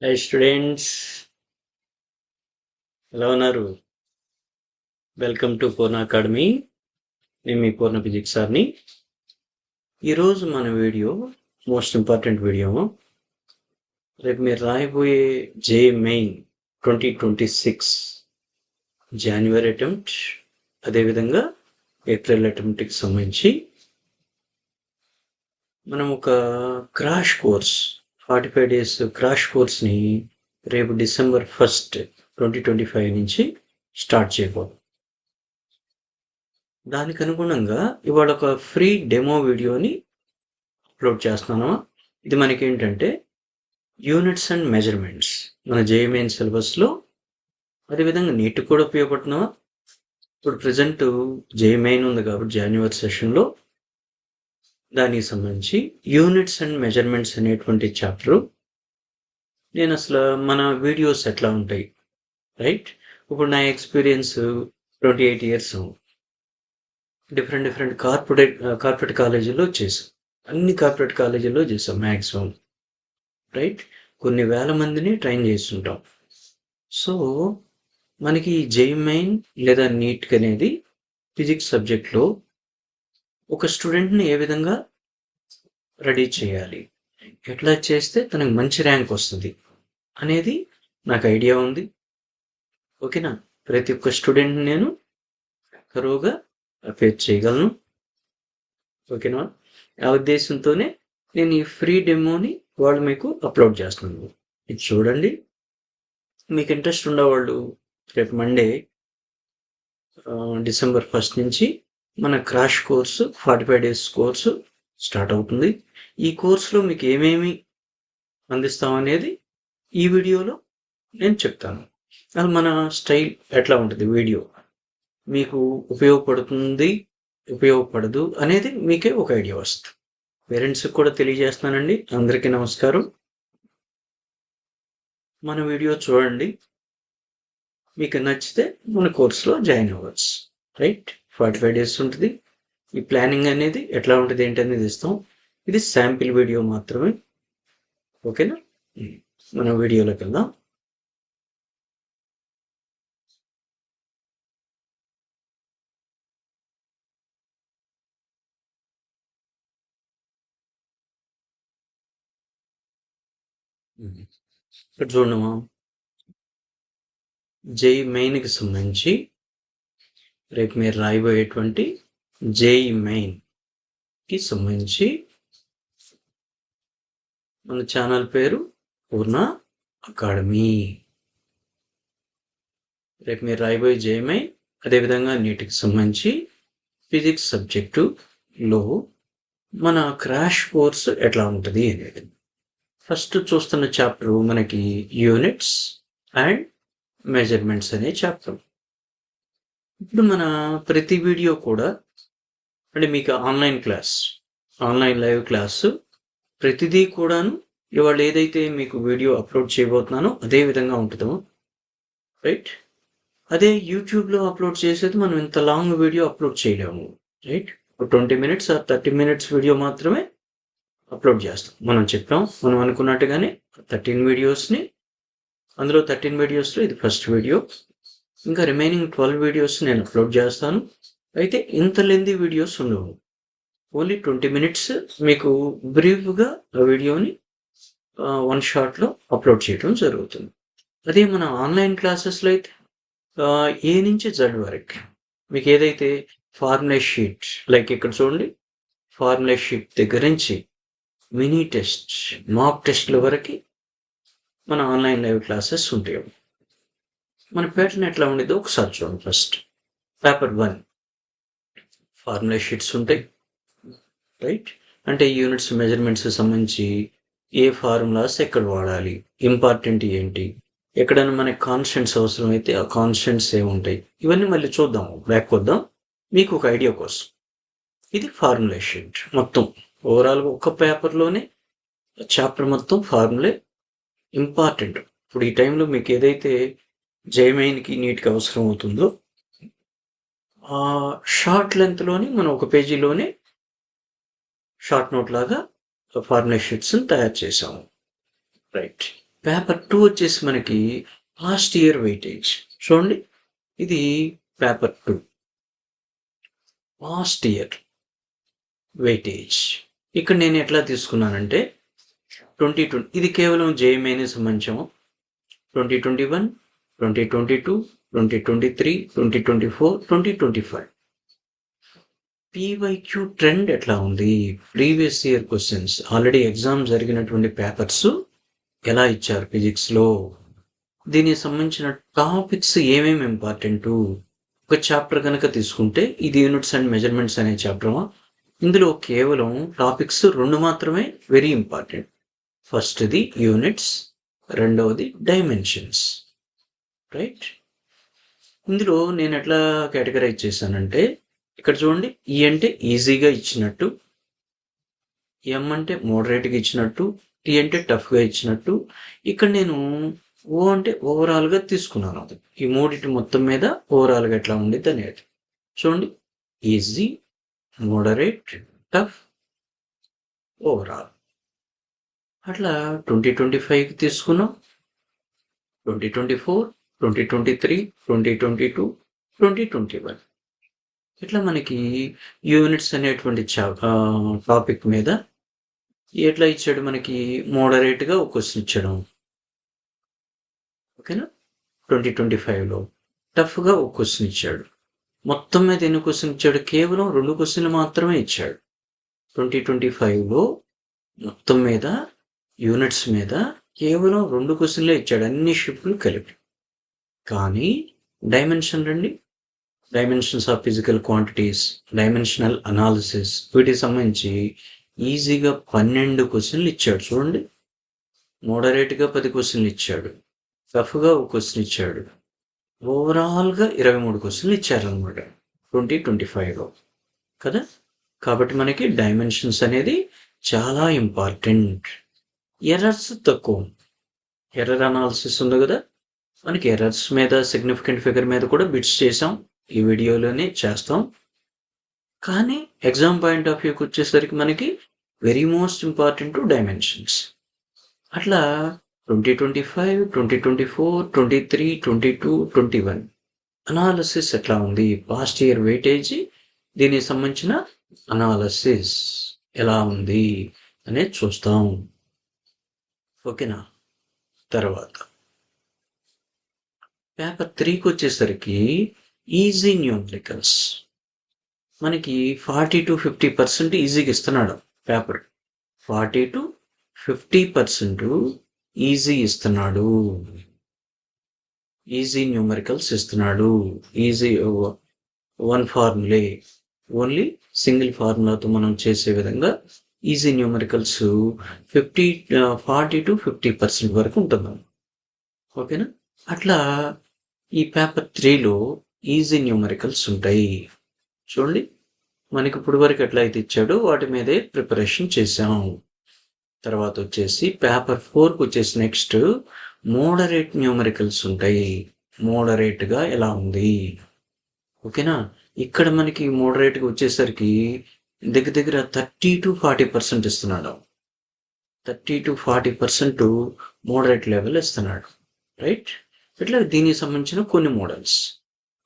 High students, ఎలా ఉన్నారు? Welcome to Purna academy. నేను మీ పూర్ణ ఫిజిక్స్ సార్ని. ఈరోజు మన వీడియో మోస్ట్ ఇంపార్టెంట్ వీడియో. రేపు మీరు రాయబోయే జే మెయిన్ 2026 జనవరి అటెంప్ట్, అదేవిధంగా ఏప్రిల్ అటెంప్ట్కి సంబంధించి మనం ఒక క్రాష్ కోర్స్ 45 days క్రాష్ కోర్స్ని రేపు December 1st 2025 నుంచి స్టార్ట్ చేయబోతున్నాం. దానికి అనుగుణంగా ఇవాళ ఒక ఫ్రీ డెమో వీడియోని అప్లోడ్ చేస్తున్నాను. ఇది మనకి ఏంటంటే యూనిట్స్ అండ్ మెజర్మెంట్స్ మన జేఈమెయిన్ సిలబస్లో, అదేవిధంగా నీట్ కూడా ఉపయోగపడుతున్నావా. ఇప్పుడు ప్రజెంట్ జేఈమెయిన్ ఉంది కాబట్టి జనవరి సెషన్లో దానికి సంబంధించి యూనిట్స్ అండ్ మెజర్మెంట్స్ అనేటువంటి చాప్టరు. నేను అసలు మన వీడియోస్ ఎట్లా ఉంటాయి, రైట్? ఇప్పుడు నా ఎక్స్పీరియన్స్ 28 years డిఫరెంట్ కార్పొరేట్ కాలేజీల్లో చేసాం. అన్ని కార్పొరేట్ కాలేజీల్లో చేసాం మ్యాక్సిమం, రైట్? కొన్ని వేల మందిని ట్రైన్ చేస్తుంటాం. సో మనకి జేఈమెయిన్ లేదా నీట్ అనేది ఫిజిక్స్ సబ్జెక్ట్లో ఒక స్టూడెంట్ని ఏ విధంగా రెడీ చేయాలి, ఎట్లా చేస్తే తనకు మంచి ర్యాంక్ వస్తుంది అనేది నాకు ఐడియా ఉంది. ఓకేనా? ప్రతి ఒక్క స్టూడెంట్ని నేను కరువుగా ఫేస్ చేయగలను. ఓకేనా? ఆ ఉద్దేశంతోనే నేను ఈ ఫ్రీ డెమోని వాళ్ళు మీకు అప్లోడ్ చేస్తున్నాను. ఇది చూడండి. మీకు ఇంట్రెస్ట్ ఉన్నవాళ్ళు రేపు మండే December 1st నుంచి మన crash course 45 days course start అవుతుంది. ఈ కోర్సులో మీకు ఏమేమి అందిస్తామనేది ఈ వీడియోలో నేను చెప్తాను. అది మన స్టైల్ ఎట్లా ఉంటుంది, వీడియో మీకు ఉపయోగపడుతుంది ఉపయోగపడదు అనేది మీకే ఒక ఐడియా వస్తుంది. పేరెంట్స్కి కూడా తెలియజేస్తానండి. అందరికీ నమస్కారం. మన వీడియో చూడండి, మీకు నచ్చితే మన కోర్సులో జాయిన్ అవ్వచ్చు, రైట్? 45 days ఉంటుంది. ఈ ప్లానింగ్ అనేది ఎట్లా ఉంటుంది ఏంటనేది ఇస్తాం. ఇది శాంపిల్ వీడియో మాత్రమే. ఓకేనా? మన వీడియోలోకి వెళ్దాం. ఇక్కడ చూడమా, జేఈ మెయిన్కి సంబంధించి రేపు మీరు రాయబోయేటువంటి జేఈ మెయిన్కి సంబంధించి మన ఛానల్ పేరు పూర్ణ అకాడమీ. రేపు మీరు రాయబోయే జేఈ మెయిన్, అదేవిధంగా నీటికి సంబంధించి ఫిజిక్స్ సబ్జెక్టులో మన క్రాష్ కోర్స్ ఎట్లా ఉంటుంది అనేది. ఫస్ట్ చూస్తున్న చాప్టర్ మనకి యూనిట్స్ అండ్ మెజర్మెంట్స్ అనే చాప్టర్. ఇప్పుడు మన ప్రతి వీడియో కూడా అంటే మీకు ఆన్లైన్ లైవ్ క్లాసు ప్రతిదీ కూడాను ఇవాళ ఏదైతే మీకు వీడియో అప్లోడ్ చేయబోతున్నానో అదే విధంగా ఉంటుందో, రైట్? అదే యూట్యూబ్లో అప్లోడ్ చేసేది మనం ఇంత లాంగ్ వీడియో అప్లోడ్ చేయలేము, right? 20 minutes or 30 minutes video మాత్రమే అప్లోడ్ చేస్తాం. మనం అనుకున్నట్టుగానే 13 వీడియోస్ని, అందులో 13 వీడియోస్లో ఇది ఫస్ట్ వీడియో. ఇంకా రిమైనింగ్ 12 వీడియోస్ నేను అప్లోడ్ చేస్తాను. అయితే ఇంత లెంతీ వీడియోస్ ఉండవు. ఓన్లీ 20 minutes మీకు బ్రీఫ్గా ఆ వీడియోని వన్ షాట్లో అప్లోడ్ చేయడం జరుగుతుంది. అదే మన ఆన్లైన్ క్లాసెస్లో అయితే ఏ నుంచి జెడ్ వరకు మీకు ఏదైతే ఫార్ములా షీట్, లైక్ ఇక్కడ చూడండి, ఫార్ములా షీట్ దగ్గర నుంచి మినీ టెస్ట్, మాక్ టెస్ట్ల వరకు మన ఆన్లైన్ లైవ్ క్లాసెస్ ఉంటాయి. మన ప్యాటర్న్ ఎట్లా ఉండేదో ఒకసారి చూడండి. ఫస్ట్ పేపర్ 1 ఫార్ములా షీట్స్ ఉంటాయి, రైట్? అంటే యూనిట్స్ మెజర్మెంట్స్ సంబంధించి ఏ ఫార్ములాస్ ఎక్కడ వాడాలి, ఇంపార్టెంట్ ఏంటి, ఎక్కడైనా మనకి కాన్స్టెంట్స్ అవసరం అయితే ఆ కాన్స్టెంట్స్ ఏముంటాయి, ఇవన్నీ మళ్ళీ చూద్దాం, బ్యాక్ వద్దాం మీకు ఒక ఐడియా కోసం. ఇది ఫార్ములా షీట్ మొత్తం. ఓవరాల్గా ఒక పేపర్లోనే చాప్టర్ మొత్తం ఫార్ములే ఇంపార్టెంట్. ఇప్పుడు ఈ టైంలో మీకు ఏదైతే జేఈమెయిన్కి నీట్గా అవసరం అవుతుందో ఆ షార్ట్ లెంత్లోని మనం ఒక పేజీలోనే షార్ట్ నోట్ లాగా ఫార్ములా షీట్స్ని తయారు చేసాము, రైట్? పేపర్ 2 వచ్చేసి మనకి లాస్ట్ ఇయర్ వెయిటేజ్. చూడండి, ఇది పేపర్ 2 లాస్ట్ ఇయర్ వెయిటేజ్. ఇక్కడ నేను ఎట్లా తీసుకున్నానంటే 2020, ఇది కేవలం జేఎంఐని సంబంధించాము. 2021, 2022, 2023, 2024, 2025 పీవైక్యూ ట్రెండ్ ఎట్లా ఉంది, previous year questions, already exam జరిగినటువంటి పేపర్స్ ఎలా ఇచ్చారు ఫిజిక్స్లో, దీనికి సంబంధించిన టాపిక్స్ ఏమేమి ఇంపార్టెంటు. ఒక చాప్టర్ కనుక తీసుకుంటే ఇది యూనిట్స్ అండ్ మెజర్మెంట్స్ అనే చాప్టర్. ఇందులో కేవలం టాపిక్స్ 2 మాత్రమే వెరీ ఇంపార్టెంట్. ఫస్ట్ది యూనిట్స్, రెండవది డైమెన్షన్స్. రైట్, ఇందులో నేను ఎట్లా కేటగరైజ్ చేశానంటే, ఇక్కడ చూడండి, ఈ అంటే ఈజీగా ఇచ్చినట్టు, ఎం అంటే మోడరేట్గా ఇచ్చినట్టు, టీ అంటే టఫ్గా ఇచ్చినట్టు. ఇక్కడ నేను ఓ అంటే ఓవరాల్గా తీసుకున్నాను. ఈ మూడింటి మొత్తం మీద ఓవరాల్గా ఎట్లా ఉండేది అనేది చూడండి. Easy, moderate, tough, overall. అట్లా 2025కి తీసుకున్నాం, 2024, 2023, 2022, 2021. ఇట్లా మనకి యూనిట్స్ అనేటువంటి టాపిక్ మీద ఎట్లా ఇచ్చాడు, మనకి మోడరేట్గా ఒక క్వశ్చన్ ఇచ్చాడు. ఓకేనా, 2025లో టఫ్గా ఒక క్వశ్చన్ ఇచ్చాడు. మొత్తం మీద ఎన్ని క్వశ్చన్ ఇచ్చాడు, కేవలం 2 క్వశ్చన్లు మాత్రమే ఇచ్చాడు. 2025లో మొత్తం మీద యూనిట్స్ మీద కేవలం 2 క్వశ్చన్లే ఇచ్చాడు, అన్ని షిఫ్ట్లు కలిపి. కానీ డైమెన్షన్ రండి, dimensions of physical quantities, dimensional analysis, వీటికి సంబంధించి ఈజీగా 12 క్వశ్చన్లు ఇచ్చాడు. చూడండి, మోడరేట్గా 10 క్వశ్చన్లు ఇచ్చాడు, టఫ్గా ఒక క్వశ్చన్ ఇచ్చాడు, ఓవరాల్గా 23 క్వశ్చన్లు ఇచ్చారనమాట 2025లో కదా. కాబట్టి మనకి డైమెన్షన్స్ అనేది చాలా ఇంపార్టెంట్. ఎర్రర్స్ తక్కువ, ఎర్రర్ అనాలిసిస్ ఉంది కదా, మనకి ఎర్రర్స్ మీద, సిగ్నిఫికెంట్ ఫిగర్ మీద కూడా బిట్స్ చేసాం, ఈ వీడియోలోనే చేస్తాం. కానీ ఎగ్జామ్ పాయింట్ ఆఫ్ వ్యూకి వచ్చేసరికి మనకి వెరీ మోస్ట్ ఇంపార్టెంట్ డైమెన్షన్స్. అట్లా 2025, 2024, 23, 22, 21 అనాలిసిస్ ఎట్లా ఉంది, పాస్ట్ ఇయర్ వెయిటేజీ, దీనికి సంబంధించిన అనాలిసిస్ ఎలా ఉంది అనేది చూస్తాం. ఓకేనా. తర్వాత పేపర్ 3కి వచ్చేసరికి ఈజీ న్యూమరికల్స్. మనకి 40 to 50% ఈజీగా ఇస్తున్నాడు పేపర్. 40 to 50% ఈజీ ఇస్తున్నాడు, ఈజీ న్యూమరికల్స్ ఇస్తున్నాడు. ఈజీ 1 ఫార్ములే, ఓన్లీ సింగిల్ ఫార్ములాతో మనం చేసే విధంగా ఈజీ న్యూమరికల్స్ 40 to 50% వరకు ఉంటుంది. ఓకేనా. అట్లా ఈ పేపర్ 3లో ఈజీ న్యూమరికల్స్ ఉంటాయి. చూడండి, మనకి ఇప్పుడు వరకు ఎట్లయితే ఇచ్చాడో వాటి మీదే ప్రిపరేషన్ చేసాం. తర్వాత వచ్చేసి పేపర్ 4కి వచ్చేసి నెక్స్ట్ మోడరేట్ న్యూమరికల్స్ ఉంటాయి. మోడరేట్గా ఎలా ఉంది, ఓకేనా. ఇక్కడ మనకి మోడరేట్గా వచ్చేసరికి దగ్గర 30 to 40% ఇస్తున్నాడు. 30 to 40% మోడరేట్ లెవెల్ ఇస్తున్నాడు. రైట్, ఇట్లా దీనికి సంబంధించిన కొన్ని మోడల్స్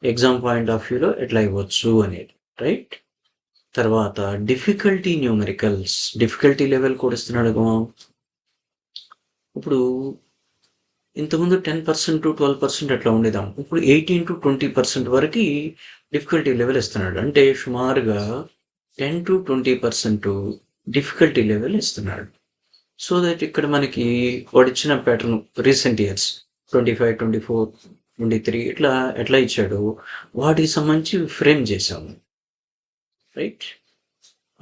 ఎగ్జామ్ పాయింట్ ఆఫ్ వ్యూలో ఎట్లా ఇవ్వచ్చు అనేది. రైట్, తర్వాత డిఫికల్టీ న్యూమరికల్స్, డిఫికల్టీ లెవెల్ కూడా ఇస్తున్నాడు. ఇప్పుడు ఇంతకుముందు 10% to 12% అట్లా ఉండేదాం, ఇప్పుడు 18 to 20% వరకు డిఫికల్టీ లెవెల్ ఇస్తున్నాడు. అంటే సుమారుగా 10 to 20% డిఫికల్టీ లెవెల్ ఇస్తున్నాడు. సో దట్ ఇక్కడ మనకి వాడు ఇచ్చిన ప్యాటర్న్ రీసెంట్ ఇయర్స్ 25, 24, 23 ఇట్లా ఎట్లా ఇచ్చాడు వాటికి సంబంధించి ఫ్రేమ్ చేసాము. రైట్,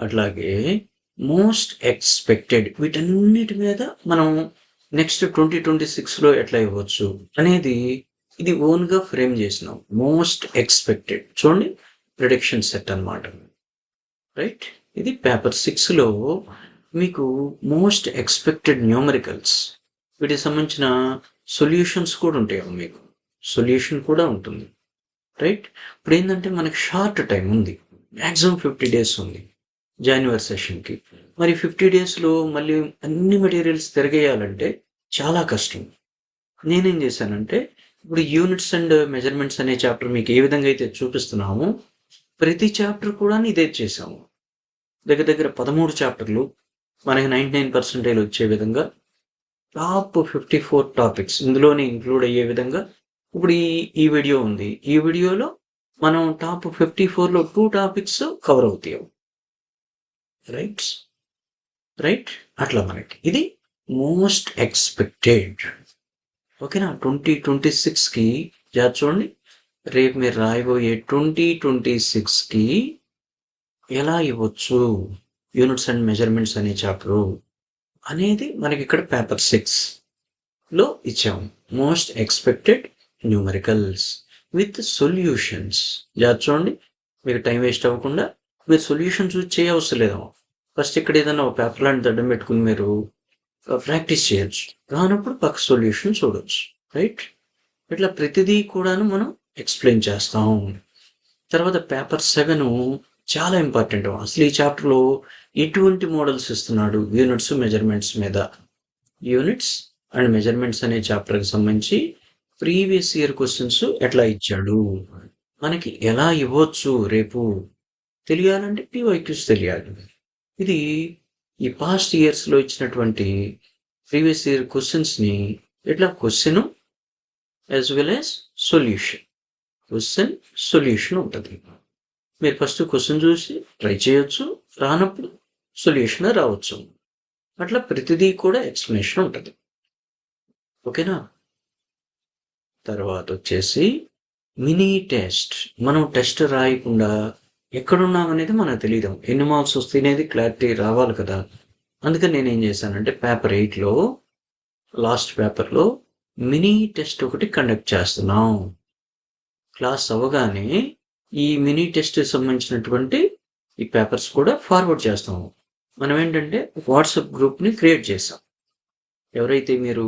అట్లాగే మోస్ట్ ఎక్స్పెక్టెడ్, వీటన్నిటి మీద మనం నెక్స్ట్ 2026లో ఎట్లా ఇవ్వచ్చు అనేది ఇది ఓన్గా ఫ్రేమ్ చేసినాం. మోస్ట్ ఎక్స్పెక్టెడ్ చూడండి, ప్రిడిక్షన్ సెట్ అన్నమాట. రైట్, ఇది పేపర్ 6లో మీకు మోస్ట్ ఎక్స్పెక్టెడ్ న్యూమరికల్స్, వీటికి సంబంధించిన సొల్యూషన్స్ కూడా ఉంటాయి. మీకు సొల్యూషన్ కూడా ఉంటుంది. రైట్, ఇప్పుడు ఏంటంటే మనకి షార్ట్ టైం ఉంది, మ్యాక్సిమం 50 days ఉంది జనవరి సెషన్కి. మరి 50 daysలో మళ్ళీ అన్ని మెటీరియల్స్ తిరగేయాలంటే చాలా కష్టం. నేనేం చేశానంటే ఇప్పుడు యూనిట్స్ అండ్ మెజర్మెంట్స్ అనే చాప్టర్ మీకు ఏ విధంగా అయితే చూపిస్తున్నామో ప్రతి చాప్టర్ కూడా ఇదే చేసాము. దగ్గర దగ్గర 13 చాప్టర్లు మనకి 99% వచ్చే విధంగా టాప్ 54 టాపిక్స్ ఇందులోనే ఇంక్లూడ్ అయ్యే విధంగా ఇప్పుడు ఈ వీడియో ఉంది. ఈ వీడియోలో మనం టాప్ 54లో 2 టాపిక్స్ కవర్ అవుతాయి. రైట్ అట్లా మనకి ఇది మోస్ట్ ఎక్స్పెక్టెడ్. ఓకేనా? 2026కి చూడండి, రేపు మీరు రాయబోయే 2026కి ఎలా ఇవ్వచ్చు యూనిట్స్ అండ్ మెజర్మెంట్స్ అనే చాప్టర్ అనేది మనకి ఇక్కడ పేపర్ 6లో ఇచ్చాము. Most expected numericals with solutions. చూడండి, మీకు టైం వేస్ట్ అవ్వకుండా మీరు సొల్యూషన్ చూసి చేయవసరం లేదు. ఫస్ట్ ఇక్కడ ఏదైనా ఒక పేపర్ లాంటి దండం పెట్టుకుని మీరు ప్రాక్టీస్ చేయొచ్చు. రానప్పుడు పక్క సొల్యూషన్ చూడవచ్చు. రైట్? ఇట్లా ప్రతిదీ కూడాను మనం ఎక్స్ప్లెయిన్ చేస్తాం. తర్వాత పేపర్ 7 చాలా ఇంపార్టెంట్. అసలు ఈ చాప్టర్లో ఎటువంటి మోడల్స్ ఇస్తున్నాడు యూనిట్స్ మెజర్మెంట్స్ మీద. యూనిట్స్ అండ్ మెజర్మెంట్స్ అనే చాప్టర్కి సంబంధించి ప్రీవియస్ ఇయర్ క్వశ్చన్స్ ఎట్లా ఇచ్చాడు, మనకి ఎలా ఇవ్వచ్చు రేపు తెలియాలంటే PYQs తెలియాలి. ఇది ఈ పాస్ట్ ఇయర్స్లో ఇచ్చినటువంటి ప్రీవియస్ ఇయర్ క్వశ్చన్స్ని ఇట్లా question as well as solution ఉంటుంది. మీరు ఫస్ట్ క్వశ్చన్ చూసి ట్రై చేయొచ్చు, రానప్పుడు సొల్యూషన్ రావచ్చు. అట్లా ప్రతిదీ కూడా ఎక్స్ప్లెనేషన్ ఉంటుంది. ఓకేనా? తర్వాత వచ్చేసి మినీ టెస్ట్. మనం టెస్ట్ రాయకుండా ఎక్కడున్నామనేది మనకు తెలియదు. ఎన్ని మార్క్స్ వస్తాయనేది క్లారిటీ రావాలి కదా. అందుకని నేనేం చేశానంటే పేపర్ 8లో లాస్ట్ పేపర్లో మినీ టెస్ట్ ఒకటి కండక్ట్ చేస్తున్నాం. క్లాస్ అవ్వగానే ఈ మినీ టెస్ట్ సంబంధించినటువంటి ఈ పేపర్స్ కూడా ఫార్వర్డ్ చేస్తాము. మనం ఏంటంటే వాట్సాప్ గ్రూప్ని క్రియేట్ చేసాం. ఎవరైతే మీరు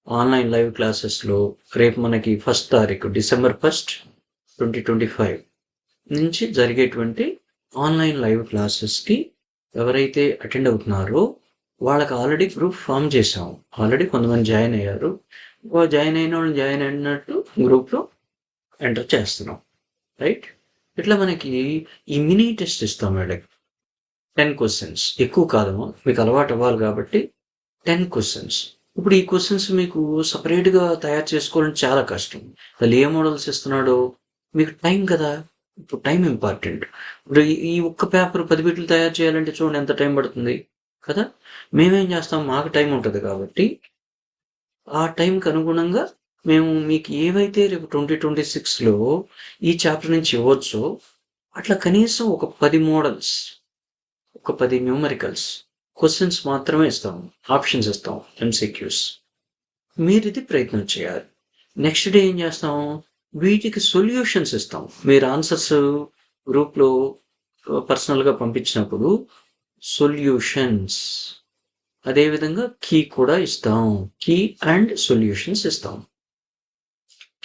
ఆన్లైన్ లైవ్ క్లాసెస్లో రేపు మనకి 1st తారీఖు డిసెంబర్ 1st 2025 నుంచి జరిగేటువంటి ఆన్లైన్ లైవ్ క్లాసెస్కి ఎవరైతే అటెండ్ అవుతున్నారో వాళ్ళకి ఆల్రెడీ గ్రూప్ ఫామ్ చేసాం. ఆల్రెడీ కొంతమంది జాయిన్ అయ్యారు. జాయిన్ అయిన వాళ్ళు జాయిన్ అయినట్టు గ్రూప్లో ఎంటర్ చేస్తున్నాం. రైట్? ఇట్లా మనకి ఈ మినీ టెస్ట్ ఇస్తాం వాళ్ళకి. 10 క్వశ్చన్స్, ఎక్కువ కాదు, మీకు అలవాటు అవ్వాలి కాబట్టి 10 క్వశ్చన్స్. ఇప్పుడు ఈ క్వశ్చన్స్ మీకు సపరేట్గా తయారు చేసుకోవాలంటే చాలా కష్టం. వాళ్ళు ఏ మోడల్స్ ఇస్తున్నాడో మీకు టైం కదా, ఇప్పుడు టైం ఇంపార్టెంట్. ఇప్పుడు ఈ ఒక్క పేపర్ 10 బిట్లు తయారు చేయాలంటే చూడండి ఎంత టైం పడుతుంది కదా. మేమేం చేస్తాం, మాకు టైం ఉంటుంది కాబట్టి ఆ టైంకి అనుగుణంగా మేము మీకు ఏవైతే రేపు 2026లో ఈ చాప్టర్ నుంచి ఇవ్వచ్చో అట్లా కనీసం ఒక 10 మోడల్స్, ఒక 10 న్యూమరికల్స్ క్వశ్చన్స్ మాత్రమే ఇస్తాం, ఆప్షన్స్ ఇస్తాం, MCQs. మీరు ఇది ప్రయత్నం చేయాలి. నెక్స్ట్ డే ఏం చేస్తాం, వీటికి సొల్యూషన్స్ ఇస్తాం. మీరు ఆన్సర్స్ గ్రూప్లో పర్సనల్గా పంపించినప్పుడు సొల్యూషన్స్, అదేవిధంగా కీ కూడా ఇస్తాం. కీ అండ్ సొల్యూషన్స్ ఇస్తాం.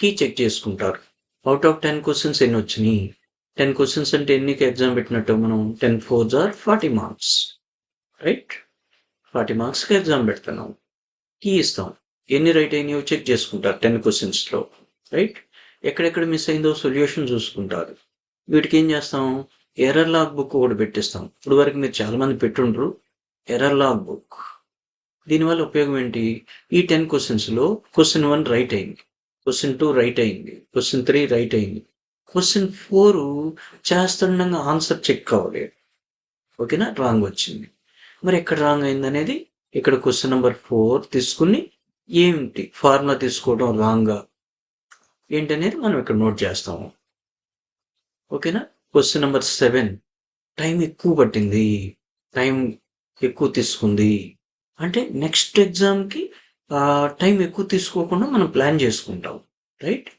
కీ చెక్ చేసుకుంటారు. అవుట్ ఆఫ్ 10 క్వశ్చన్స్ ఎన్ని వచ్చినాయి. 10 క్వశ్చన్స్ అంటే ఎన్నికి ఎగ్జామ్ పెట్టినట్టు మనం 10 4s are 40 మార్క్స్. రైట్? 40 మార్క్స్కి ఎగ్జామ్ పెడుతున్నాం. కీ ఇస్తాం. ఎన్ని రైట్ అయినాయో చెక్ చేసుకుంటారు 10 క్వశ్చన్స్లో. రైట్? ఎక్కడెక్కడ మిస్ అయిందో సొల్యూషన్ చూసుకుంటారు. వీటికి ఏం చేస్తాం, ఎర్రర్ లాగ్ బుక్ ఒకటి పెట్టిస్తాం. ఇప్పుడు వరకు మీరు చాలామంది పెట్టుండ్రు ఎర్రర్ లాగ్ బుక్. దీనివల్ల ఉపయోగం ఏంటి, ఈ 10 క్వశ్చన్స్లో క్వశ్చన్ 1 రైట్ అయింది, క్వశ్చన్ 2 రైట్ అయింది, క్వశ్చన్ 3 రైట్ అయింది, క్వశ్చన్ 4 చేస్తుండగా ఆన్సర్ చెక్ అవ్వలేదు. ఓకేనా? రాంగ్ వచ్చింది. మరి ఎక్కడ రాంగ్ అయింది అనేది ఇక్కడ క్వశ్చన్ నెంబర్ 4 తీసుకుని ఏంటి ఫార్ములా తీసుకోవడం రాంగా ఏంటనేది మనం ఇక్కడ నోట్ చేస్తాము. ఓకేనా? క్వశ్చన్ నెంబర్ 7 టైం ఎక్కువ పట్టింది, టైం ఎక్కువ తీసుకుంది అంటే నెక్స్ట్ ఎగ్జామ్కి టైం ఎక్కువ తీసుకోకుండా మనం ప్లాన్ చేసుకుంటాం. రైట్?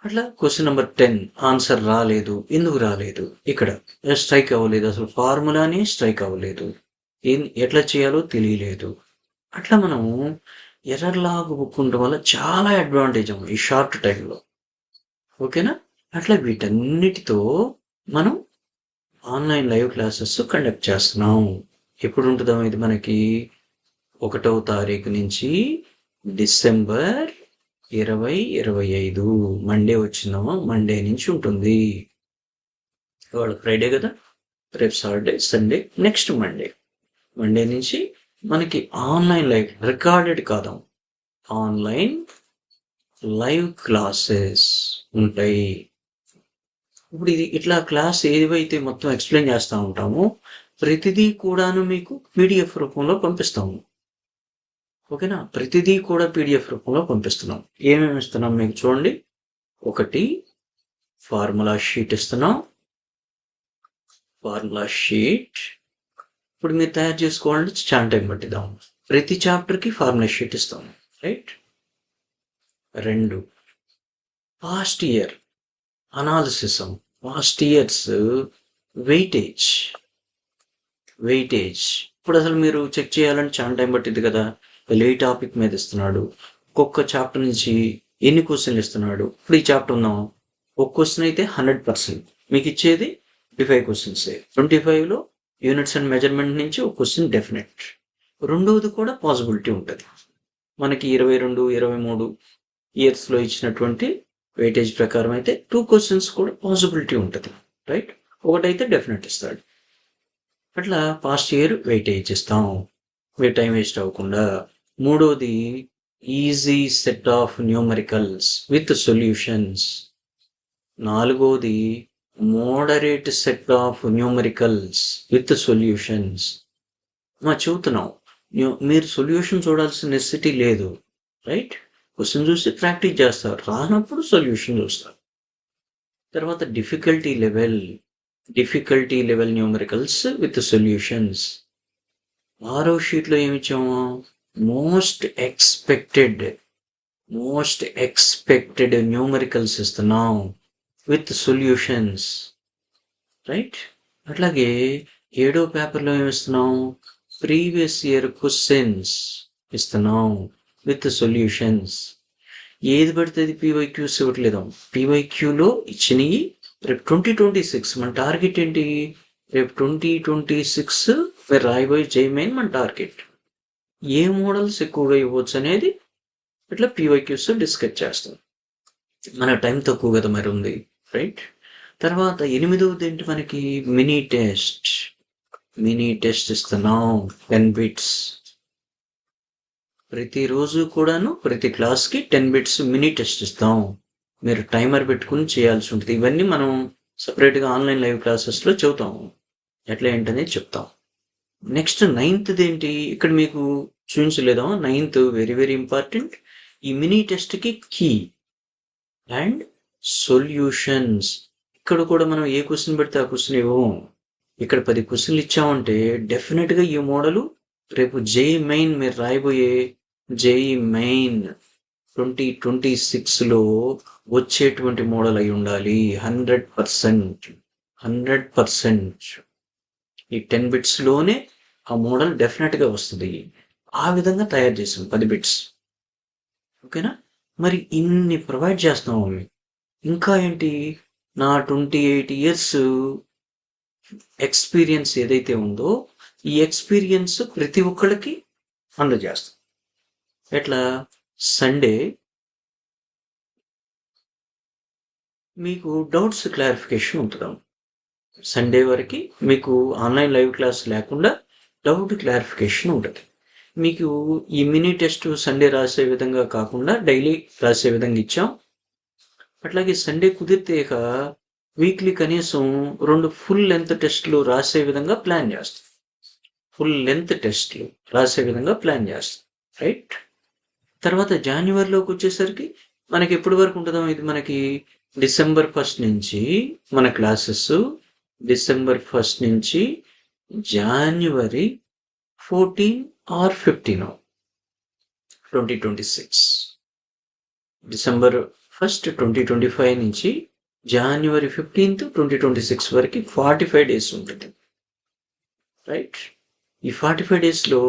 అట్లా క్వశ్చన్ నెంబర్ 10 ఆన్సర్ రాలేదు. ఎందుకు రాలేదు, ఇక్కడ స్ట్రైక్ అవ్వలేదు, అసలు ఫార్ములానే స్ట్రైక్ అవ్వలేదు, ఎట్లా చేయాలో తెలియలేదు. అట్లా మనం ఎర్రర్ లాగ్ బుక్ ఉండడం వల్ల చాలా అడ్వాంటేజ్ ఈ షార్ట్ టైంలో. ఓకేనా? అట్లా వీటన్నిటితో మనం ఆన్లైన్ లైవ్ క్లాసెస్ కండక్ట్ చేస్తున్నాం. ఎప్పుడు ఉంటుందో ఇది మనకి 1వ తారీఖు నుంచి డిసెంబర్ 2025 మండే వచ్చిందామా, మండే నుంచి ఉంటుంది. ఇవాళ ఫ్రైడే కదా, రేపు సాటర్డే, సండే, నెక్స్ట్ మండే నుంచి మనకి ఆన్లైన్ లైవ్, రికార్డెడ్ కాదు, ఆన్లైన్ లైవ్ క్లాసెస్ ఉంటాయి. ఇప్పుడు ఇది ఇట్లా క్లాస్ ఏవైతే మొత్తం ఎక్స్ప్లెయిన్ చేస్తూ ఉంటామో ప్రతిదీ కూడాను మీకు పీడిఎఫ్ రూపంలో పంపిస్తాము. ఓకేనా, ప్రతిదీ కూడా పీడిఎఫ్ రూపంలో పంపిస్తున్నాం. ఏమేమి ఇస్తున్నాం మీకు చూడండి. ఒకటి, ఫార్ములా షీట్ ఇస్తున్నాం. ఫార్ములా షీట్ ఇప్పుడు మీరు తయారు చేసుకోవాలంటే చాలా టైం పట్టిద్దాం. ప్రతి చాప్టర్కి ఫార్ములా షీట్ ఇస్తాం, right. 2, past year analysis, past years weightage. ఇప్పుడు అసలు మీరు చెక్ చేయాలంటే చాలా టైం పట్టింది కదా. ఏ టాపిక్ మీద ఇస్తున్నాడు, ఒక్కొక్క చాప్టర్ నుంచి ఎన్ని క్వశ్చన్లు ఇస్తున్నాడు. ఇప్పుడు ఈ చాప్టర్ ఉందాం, ఒక క్వశ్చన్ అయితే 100%, మీకు ఇచ్చేది 25 క్వశ్చన్స్. 25లో యూనిట్స్ అండ్ మెజర్మెంట్ నుంచి ఒక క్వశ్చన్ డెఫినెట్. రెండవది కూడా పాసిబిలిటీ ఉంటుంది. మనకి 22, 23 ఇయర్స్లో ఇచ్చినటువంటి వెయిటేజ్ ప్రకారం అయితే 2 క్వశ్చన్స్ కూడా పాసిబిలిటీ ఉంటుంది, రైట్. ఒకటైతే డెఫినెట్ ఇస్తాడు. అట్లా పాస్ట్ ఇయర్ వెయిటేజ్ ఇస్తాం, మీరు టైం వేస్ట్ అవ్వకుండా. మూడోది, easy set of numericals with solutions. నాలుగోది, moderate set of numericals with solutions. చూస్తున్నాం, మీరు సొల్యూషన్ చూడాల్సిన నెసెసిటీ లేదు, రైట్. క్వశ్చన్ చూసి ప్రాక్టీస్ చేస్తారు, రానప్పుడు సొల్యూషన్ చూస్తారు. తర్వాత difficulty level numericals with solutions. 6వ షీట్లో ఏమిచ్చాము, మోస్ట్ ఎక్స్పెక్టెడ్ న్యూమరికల్స్ ఇస్తున్నాం విత్ సొల్యూషన్స్, రైట్. అట్లాగే 7వ పేపర్లో ఏమిస్తున్నాం, ప్రీవియస్ ఇయర్ క్వశ్చన్స్ ఇస్తున్నాం విత్ సొల్యూషన్స్. ఏది పడితే అది పీవైక్యూస్ ఇవ్వట్లేదు. పీవైక్యూలో ఇచ్చినవి రేపు 2026 మన టార్గెట్ ఏంటి, రేపు 2026 మీరు రాయబోయే జేఈఈ మన టార్గెట్. ఏ మోడల్స్ ఎక్కువగా ఇవ్వచ్చు అనేది ఇట్లా పీవైక్యూస్ డిస్కస్ చేస్తాం. మన టైం తక్కువ కదా మరి ఉంది, రైట్. తర్వాత 8వది ఏంటి, మనకి మినీ టెస్ట్ ఇస్తున్నాం 10 బిట్స్. ప్రతిరోజు కూడాను ప్రతి క్లాస్కి 10 బిట్స్ మినీ టెస్ట్ ఇస్తాం. మీరు టైమర్ పెట్టుకుని చేయాల్సి ఉంటుంది. ఇవన్నీ మనం సపరేట్గా ఆన్లైన్ లైవ్ క్లాసెస్లో చెబుతాం, ఎట్లా ఏంటనేది చెప్తాం. నెక్స్ట్ 9th ఏంటి, ఇక్కడ మీకు చూపించలేదా, 9th వెరీ వెరీ ఇంపార్టెంట్. ఈ మినీ టెస్ట్కి కీ అండ్ సొల్యూషన్స్. ఇక్కడ కూడా మనం ఏ క్వశ్చన్ పెడితే ఆ క్వశ్చన్ ఇవ్వము. ఇక్కడ 10 క్వశ్చన్లు ఇచ్చామంటే డెఫినెట్గా ఈ మోడలు రేపు జేఈఈ మెయిన్ మీరు రాయబోయే జేఈఈ మెయిన్ 2026లో వచ్చేటువంటి మోడల్ అయి ఉండాలి. 100%. ఈ 10 బిట్స్లోనే ఆ మోడల్ డెఫినెట్గా వస్తుంది. ఆ విధంగా తయారు చేసాం 10 బిట్స్, ఓకేనా. మరి ఇన్ని ప్రొవైడ్ చేస్తున్నాము. ఇంకా ఏంటి, నా 28 ఇయర్స్ ఎక్స్పీరియన్స్ ఏదైతే ఉందో ఈ ఎక్స్పీరియన్స్ ప్రతి ఒక్కళ్ళకి అందజేస్తాం. ఎట్లా, సండే మీకు డౌట్స్ క్లారిఫికేషన్ ఉంటుంది. సండే వరకు మీకు ఆన్లైన్ లైవ్ క్లాస్ లేకుండా డౌట్ క్లారిఫికేషన్ ఉంటుంది. మీకు ఈ మినీ టెస్ట్ సండే రాసే విధంగా కాకుండా డైలీ రాసే విధంగా ఇచ్చాం. అట్లాగే సండే కుదిరితే వీక్లీ కనీసం 2 ఫుల్ లెంత్ టెస్ట్లు రాసే విధంగా ప్లాన్ చేస్తాం. రైట్. తర్వాత జనవరిలోకి వచ్చేసరికి మనకి ఎప్పటి వరకు ఉంటుందో, ఇది మనకి December 1st నుంచి మన క్లాసెస్, December 1st నుంచి January 14 or 15 2026. December 1st 2025 నుంచి January 15th 2026 వరకు 45 days ఉంటుంది, రైట్. ఈ 45 daysలో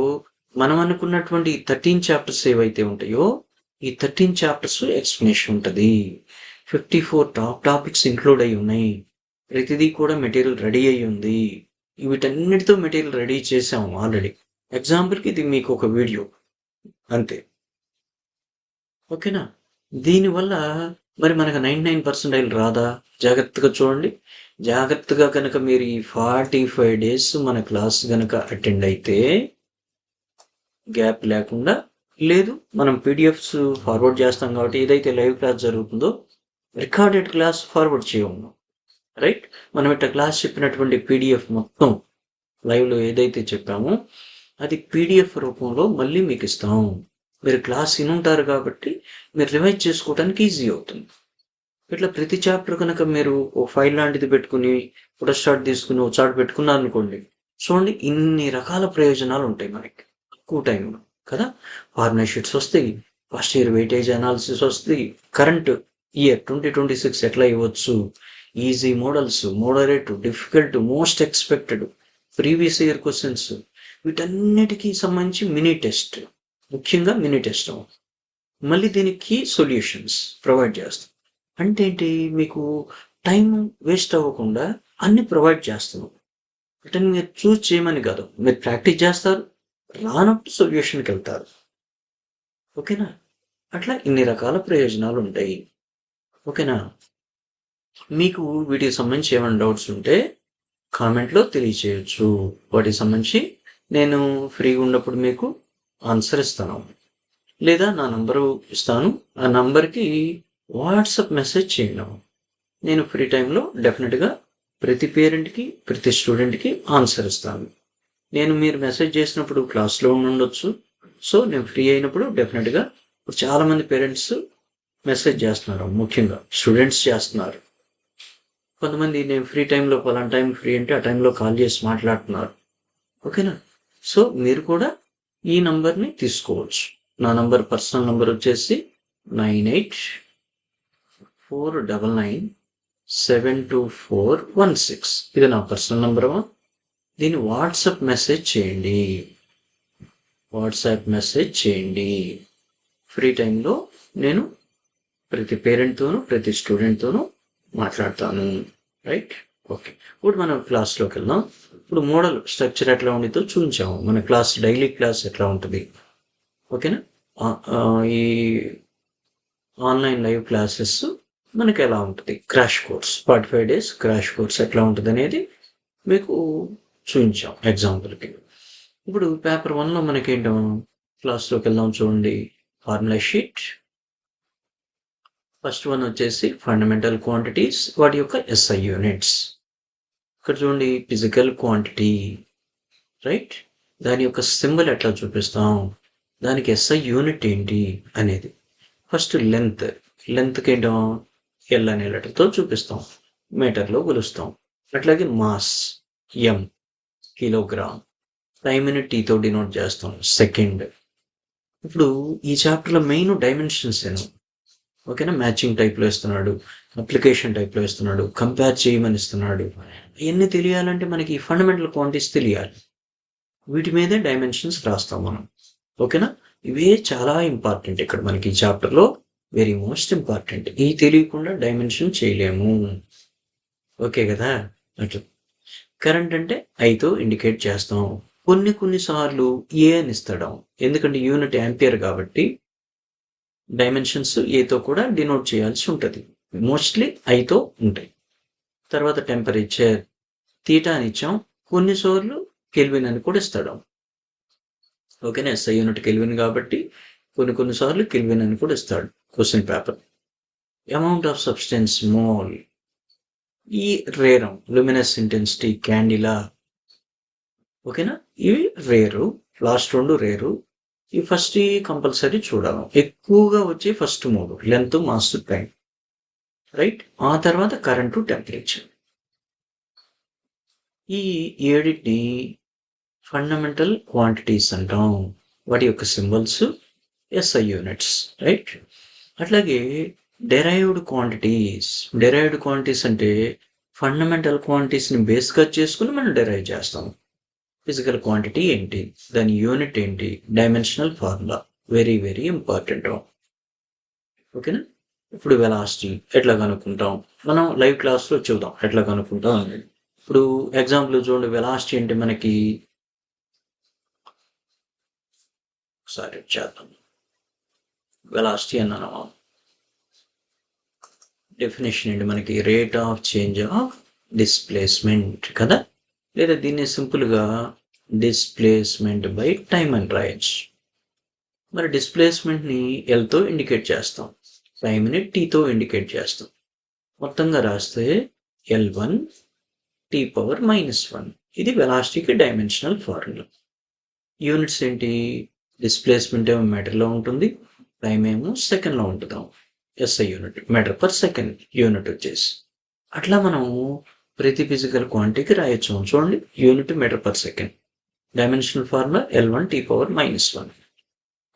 మనం అనుకున్నటువంటి 13 చాప్టర్స్ ఏవైతే ఉంటాయో ఈ 13 చాప్టర్స్ ఎక్స్ప్లెనేషన్ ఉంటుంది. 54 టాపిక్స్ ఇంక్లూడ్ అయి ఉన్నాయి. ప్రతిదీ కూడా మెటీరియల్ రెడీ అయి ఉంది. వీటన్నిటితో మెటీరియల్ రెడీ చేసాము ఆల్రెడీ. ఎగ్జాంపుల్కి ఇది మీకు ఒక వీడియో అంతే. ఓకేనా? దీనివల్ల మరి మనకు 99% రాదా? జాగ్రత్తగా చూడండి. జాగ్రత్తగా కనుక మీరు ఈ 45 డేస్ మన క్లాస్ కనుక అటెండ్ అయితే గ్యాప్ లేకుండా, లేదు మనం పీడిఎఫ్స్ ఫార్వర్డ్ చేస్తాం కాబట్టి ఏదైతే లైవ్ క్లాస్ జరుగుతుందో రికార్డెడ్ క్లాస్ ఫార్వర్డ్ చేయము. రైట్? మనం ఇట్లా క్లాస్ చెప్పినటువంటి పీడిఎఫ్ మొత్తం లైవ్లో ఏదైతే చెప్పామో అది పీడిఎఫ్ రూపంలో మళ్ళీ మీకు ఇస్తాం. మీరు క్లాస్ వినుంటారు కాబట్టి మీరు రివైజ్ చేసుకోవడానికి ఈజీ అవుతుంది. ఇట్లా ప్రతి చాప్టర్ కనుక మీరు ఓ ఫైల్ లాంటిది పెట్టుకుని ఫోటోస్టాట్ తీసుకుని ఒక చాట్ పెట్టుకున్నారు అనుకోండి, చూడండి ఇన్ని రకాల ప్రయోజనాలు ఉంటాయి మనకి తక్కువ టైంలో కదా. ఫార్ములా షీట్స్ వస్తాయి, ఫస్ట్ ఇయర్ వెయిటేజ్ అనాలిసిస్ వస్తుంది, కరెంట్ ఇయర్ 2026 ఎట్లా ఇవ్వచ్చు, easy models, moderate, difficult, most expected, previous year questions, వీటన్నిటికీ సంబంధించి మినీ టెస్ట్, ముఖ్యంగా మినీ టెస్ట్. మళ్ళీ దీనికి సొల్యూషన్స్ ప్రొవైడ్ చేస్తాం. అంటే ఏంటి, మీకు టైం వేస్ట్ అవ్వకుండా అన్ని ప్రొవైడ్ చేస్తున్నాం. అంటే మీరు చూస్ చేయమని కాదు, మీరు ప్రాక్టీస్ చేస్తారు, రానప్పుడు సొల్యూషన్కి వెళ్తారు. ఓకేనా? అట్లా ఇన్ని రకాల ప్రయోజనాలు ఉంటాయి. ఓకేనా? మీకు వీటికి సంబంధించి ఏమైనా డౌట్స్ ఉంటే కామెంట్లో తెలియచేయచ్చు. వాటికి సంబంధించి నేను ఫ్రీగా ఉన్నప్పుడు మీకు ఆన్సర్ ఇస్తాను, లేదా నా నంబరు ఇస్తాను, ఆ నంబర్కి వాట్సాప్ మెసేజ్ చేయండి. నేను ఫ్రీ టైంలో డెఫినెట్గా ప్రతి పేరెంట్కి ప్రతి స్టూడెంట్కి ఆన్సర్ ఇస్తాను. నేను మీరు మెసేజ్ చేసినప్పుడు క్లాస్లో ఉండొచ్చు, సో నేను ఫ్రీ అయినప్పుడు డెఫినెట్గా, ఇప్పుడు చాలామంది పేరెంట్స్ మెసేజ్ చేస్తున్నారు, ముఖ్యంగా స్టూడెంట్స్ చేస్తున్నారు. కొంతమంది నేను ఫ్రీ టైంలో పలానా టైం ఫ్రీ అంటే ఆ టైంలో కాల్ చేసి మాట్లాడుతున్నారు. ఓకేనా? సో మీరు కూడా ఈ నంబర్ని తీసుకోవచ్చు. నా నంబర్ పర్సనల్ నంబర్ వచ్చేసి 9849972416. ఇది నా పర్సనల్ నంబర్. దీన్ని వాట్సాప్ మెసేజ్ చేయండి. ఫ్రీ టైంలో నేను ప్రతి పేరెంట్తోనూ ప్రతి స్టూడెంట్తోనూ మాట్లాడతాను. రైట్? ఓకే, ఇప్పుడు మనం క్లాస్లోకి వెళ్దాం. ఇప్పుడు మోడల్ స్ట్రక్చర్ ఎట్లా ఉండితో చూపించాము. మన క్లాస్ డైలీ క్లాస్ ఎట్లా ఉంటుంది. ఓకేనా? ఈ ఆన్లైన్ లైవ్ క్లాసెస్ మనకి ఎలా ఉంటుంది, crash course 45 days crash course ఎట్లా ఉంటుంది అనేది మీకు చూపించాం ఎగ్జాంపుల్కి. ఇప్పుడు పేపర్ 1లో మనకేంటో క్లాస్లోకి వెళ్దాం. చూడండి, ఫార్ములా షీట్. ఫస్ట్ వన్ వచ్చేసి ఫండమెంటల్ క్వాంటిటీస్, వాటి యొక్క ఎస్ఐ యూనిట్స్. ఇక్కడ చూడండి, ఫిజికల్ క్వాంటిటీ. రైట్? దాని యొక్క సింబల్ ఎట్లా చూపిస్తాం, దానికి ఎస్ఐ యూనిట్ ఏంటి అనేది. ఫస్ట్ లెంత్కి ఏంటో ఎల్ అనే లెటర్తో చూపిస్తాం, మీటర్లో కొలుస్తాం. అట్లాగే మాస్ ఎం, కిలోగ్రామ్. టైంని టీతో డినోట్ చేస్తాం, సెకండ్. ఇప్పుడు ఈ చాప్టర్లో మెయిన్ డైమెన్షన్స్ ఏమో. ఓకేనా? మ్యాచింగ్ టైప్లో ఇస్తున్నాడు, అప్లికేషన్ టైప్లో ఇస్తున్నాడు, కంపేర్ చేయమని ఇస్తున్నాడు. ఇవన్నీ తెలియాలంటే మనకి ఫండమెంటల్ క్వాంటిటీస్ తెలియాలి. వీటి మీదే డైమెన్షన్స్ రాస్తాం మనం. ఓకేనా? ఇవే చాలా ఇంపార్టెంట్ ఇక్కడ మనకి ఈ చాప్టర్లో, వెరీ మోస్ట్ ఇంపార్టెంట్. ఈ తెలియకుండా డైమెన్షన్ చేయలేము. ఓకే కదా? అట్లా కరెంట్ అంటే ఐతో ఇండికేట్ చేస్తాం. కొన్నిసార్లు ఏ అని ఇస్తాడు, ఎందుకంటే యూనిట్ యాంపియర్ కాబట్టి డైమెన్షన్స్ ఏతో కూడా డినోట్ చేయాల్సి ఉంటుంది. మోస్ట్లీ ఐతో ఉంటాయి. తర్వాత టెంపరేచర్ తీటా అని ఇచ్చాం, కొన్నిసార్లు కెల్విన్ అని కూడా ఇస్తాడు. ఓకేనా? ఎస్ఐ యూనిట్ కెల్విన్ కాబట్టి కొన్నిసార్లు కెల్విన్ అని కూడా ఇస్తాడు question paper. Amount of substance mole. ఈ రేరం, లూమినస్ ఇంటెన్సిటీ, క్యాండిలా. ఓకేనా? ఇవి రేరు, లాస్ట్ రెండు రేరు. ఈ ఫస్ట్ కంపల్సరీ చూడాలి. ఎక్కువగా వచ్చే first 3, length, mass, time. Right? ఆ తర్వాత కరెంటు, టెంపరేచర్. ఈ 7ని ఫండమెంటల్ క్వాంటిటీస్ అంటాం. వాటి యొక్క సింబల్స్ ఎస్ఐ యూనిట్స్. రైట్? అట్లాగే డెరైవ్డ్ క్వాంటిటీస్ అంటే ఫండమెంటల్ క్వాంటిటీస్ని బేస్గా చేసుకుని మనం డెరైవ్ చేస్తాం. ఫిజికల్ క్వాంటిటీ ఏంటి, దాని యూనిట్ ఏంటి, dimensional formula, very very important. ఓకేనా? ఇప్పుడు వెలాసిటీ ఎట్లా కనుక్కుంటాం, మనం లైవ్ క్లాస్లో చూద్దాం ఎట్లా కనుక్కుంటాం అనేది. ఇప్పుడు ఎగ్జాంపుల్ చూడండి, వెలాసిటీ అంటే మనకి ఒకసారి చేద్దాం. వెలాసిటీ అన్నాను. డెఫినేషన్ ఏంటి మనకి? Rate of change of displacement కదా, లేదా దీన్ని సింపుల్గా డిస్ప్లేస్మెంట్ బై టైం అని రాయొచ్చు. మరి డిస్ప్లేస్మెంట్ని ఎల్తో ఇండికేట్ చేస్తాం, టైంని టీతో ఇండికేట్ చేస్తాం. మొత్తంగా రాస్తే L1 T⁻⁻1. ఇది వెలాసిటీకి డైమెన్షనల్ ఫార్ములా. యూనిట్స్ ఏంటి? డిస్ప్లేస్మెంట్ ఏమో మీటర్లో ఉంటుంది, టైం ఏమో సెకండ్లో ఉంటుందాం. SI unit, metre per second unit వచ్చేసి. అట్లా మనం ప్రతి ఫిజికల్ క్వాంటిటీకి రాయొచ్చు. చూడండి, unit metre per second, dimensional formula L1 T⁻⁻1.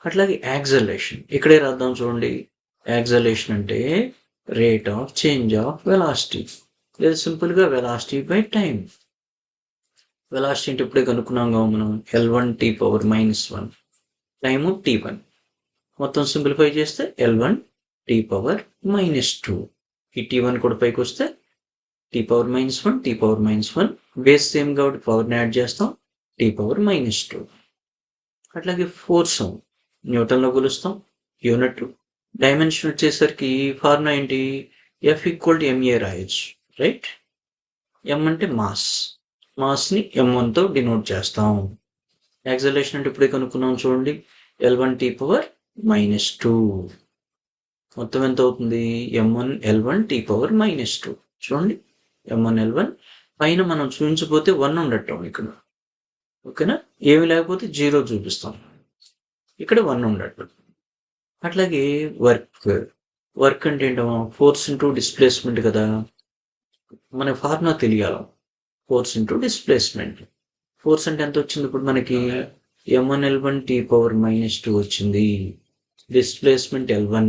అట్లాగే యాక్సలరేషన్ ఇక్కడే రాద్దాం. చూడండి, యాక్సలరేషన్ అంటే rate of change of velocity, లేదా సింపుల్గా వెలాసిటీ బై టైం. వెలాసిటీ అంటే ఇప్పుడే కనుక్కున్నాం మనం, L1 T⁻⁻1, టైము T1. మొత్తం సింప్లిఫై చేస్తే L1 T⁻⁻2. ఈ T1 కూడా పైకి వస్తే T⁻⁻1 T⁻⁻1, బేస్ సేమ్ కాబట్టి పవర్ని యాడ్ చేస్తాం, T⁻⁻2. అట్లాగే ఫోర్స్ న్యూటన్లో కొలుస్తాం, యూనిట్. డైమెన్షన్ వచ్చేసరికి ఫార్ములా ఏంటి? F=ma రాయొచ్చు, రైట్? M అంటే మాస్ని M1తో డినోట్ చేస్తాం. యాక్సలరేషన్ అంటే ఇప్పుడే కనుక్కున్నాం. చూడండి, L1 T⁻⁻2. మొత్తం ఎంత అవుతుంది? M1 L1 T⁻⁻2. చూడండి, M1 L1 పైన మనం చూపించకపోతే 1 ఉండటం ఇక్కడ, ఓకేనా? ఏమి లేకపోతే 0 చూపిస్తాం, ఇక్కడ 1 ఉండటం. అట్లాగే వర్క్ అంటే ఏంటో, ఫోర్స్ ఇంటూ డిస్ప్లేస్మెంట్ కదా. మన ఫార్ములా తెలియాలి, ఫోర్స్ ఇంటూ డిస్ప్లేస్మెంట్. ఫోర్స్ అంటే ఎంత వచ్చింది ఇప్పుడు మనకి? M1 L1 T⁻⁻2 వచ్చింది. డిస్ప్లేస్మెంట్ L1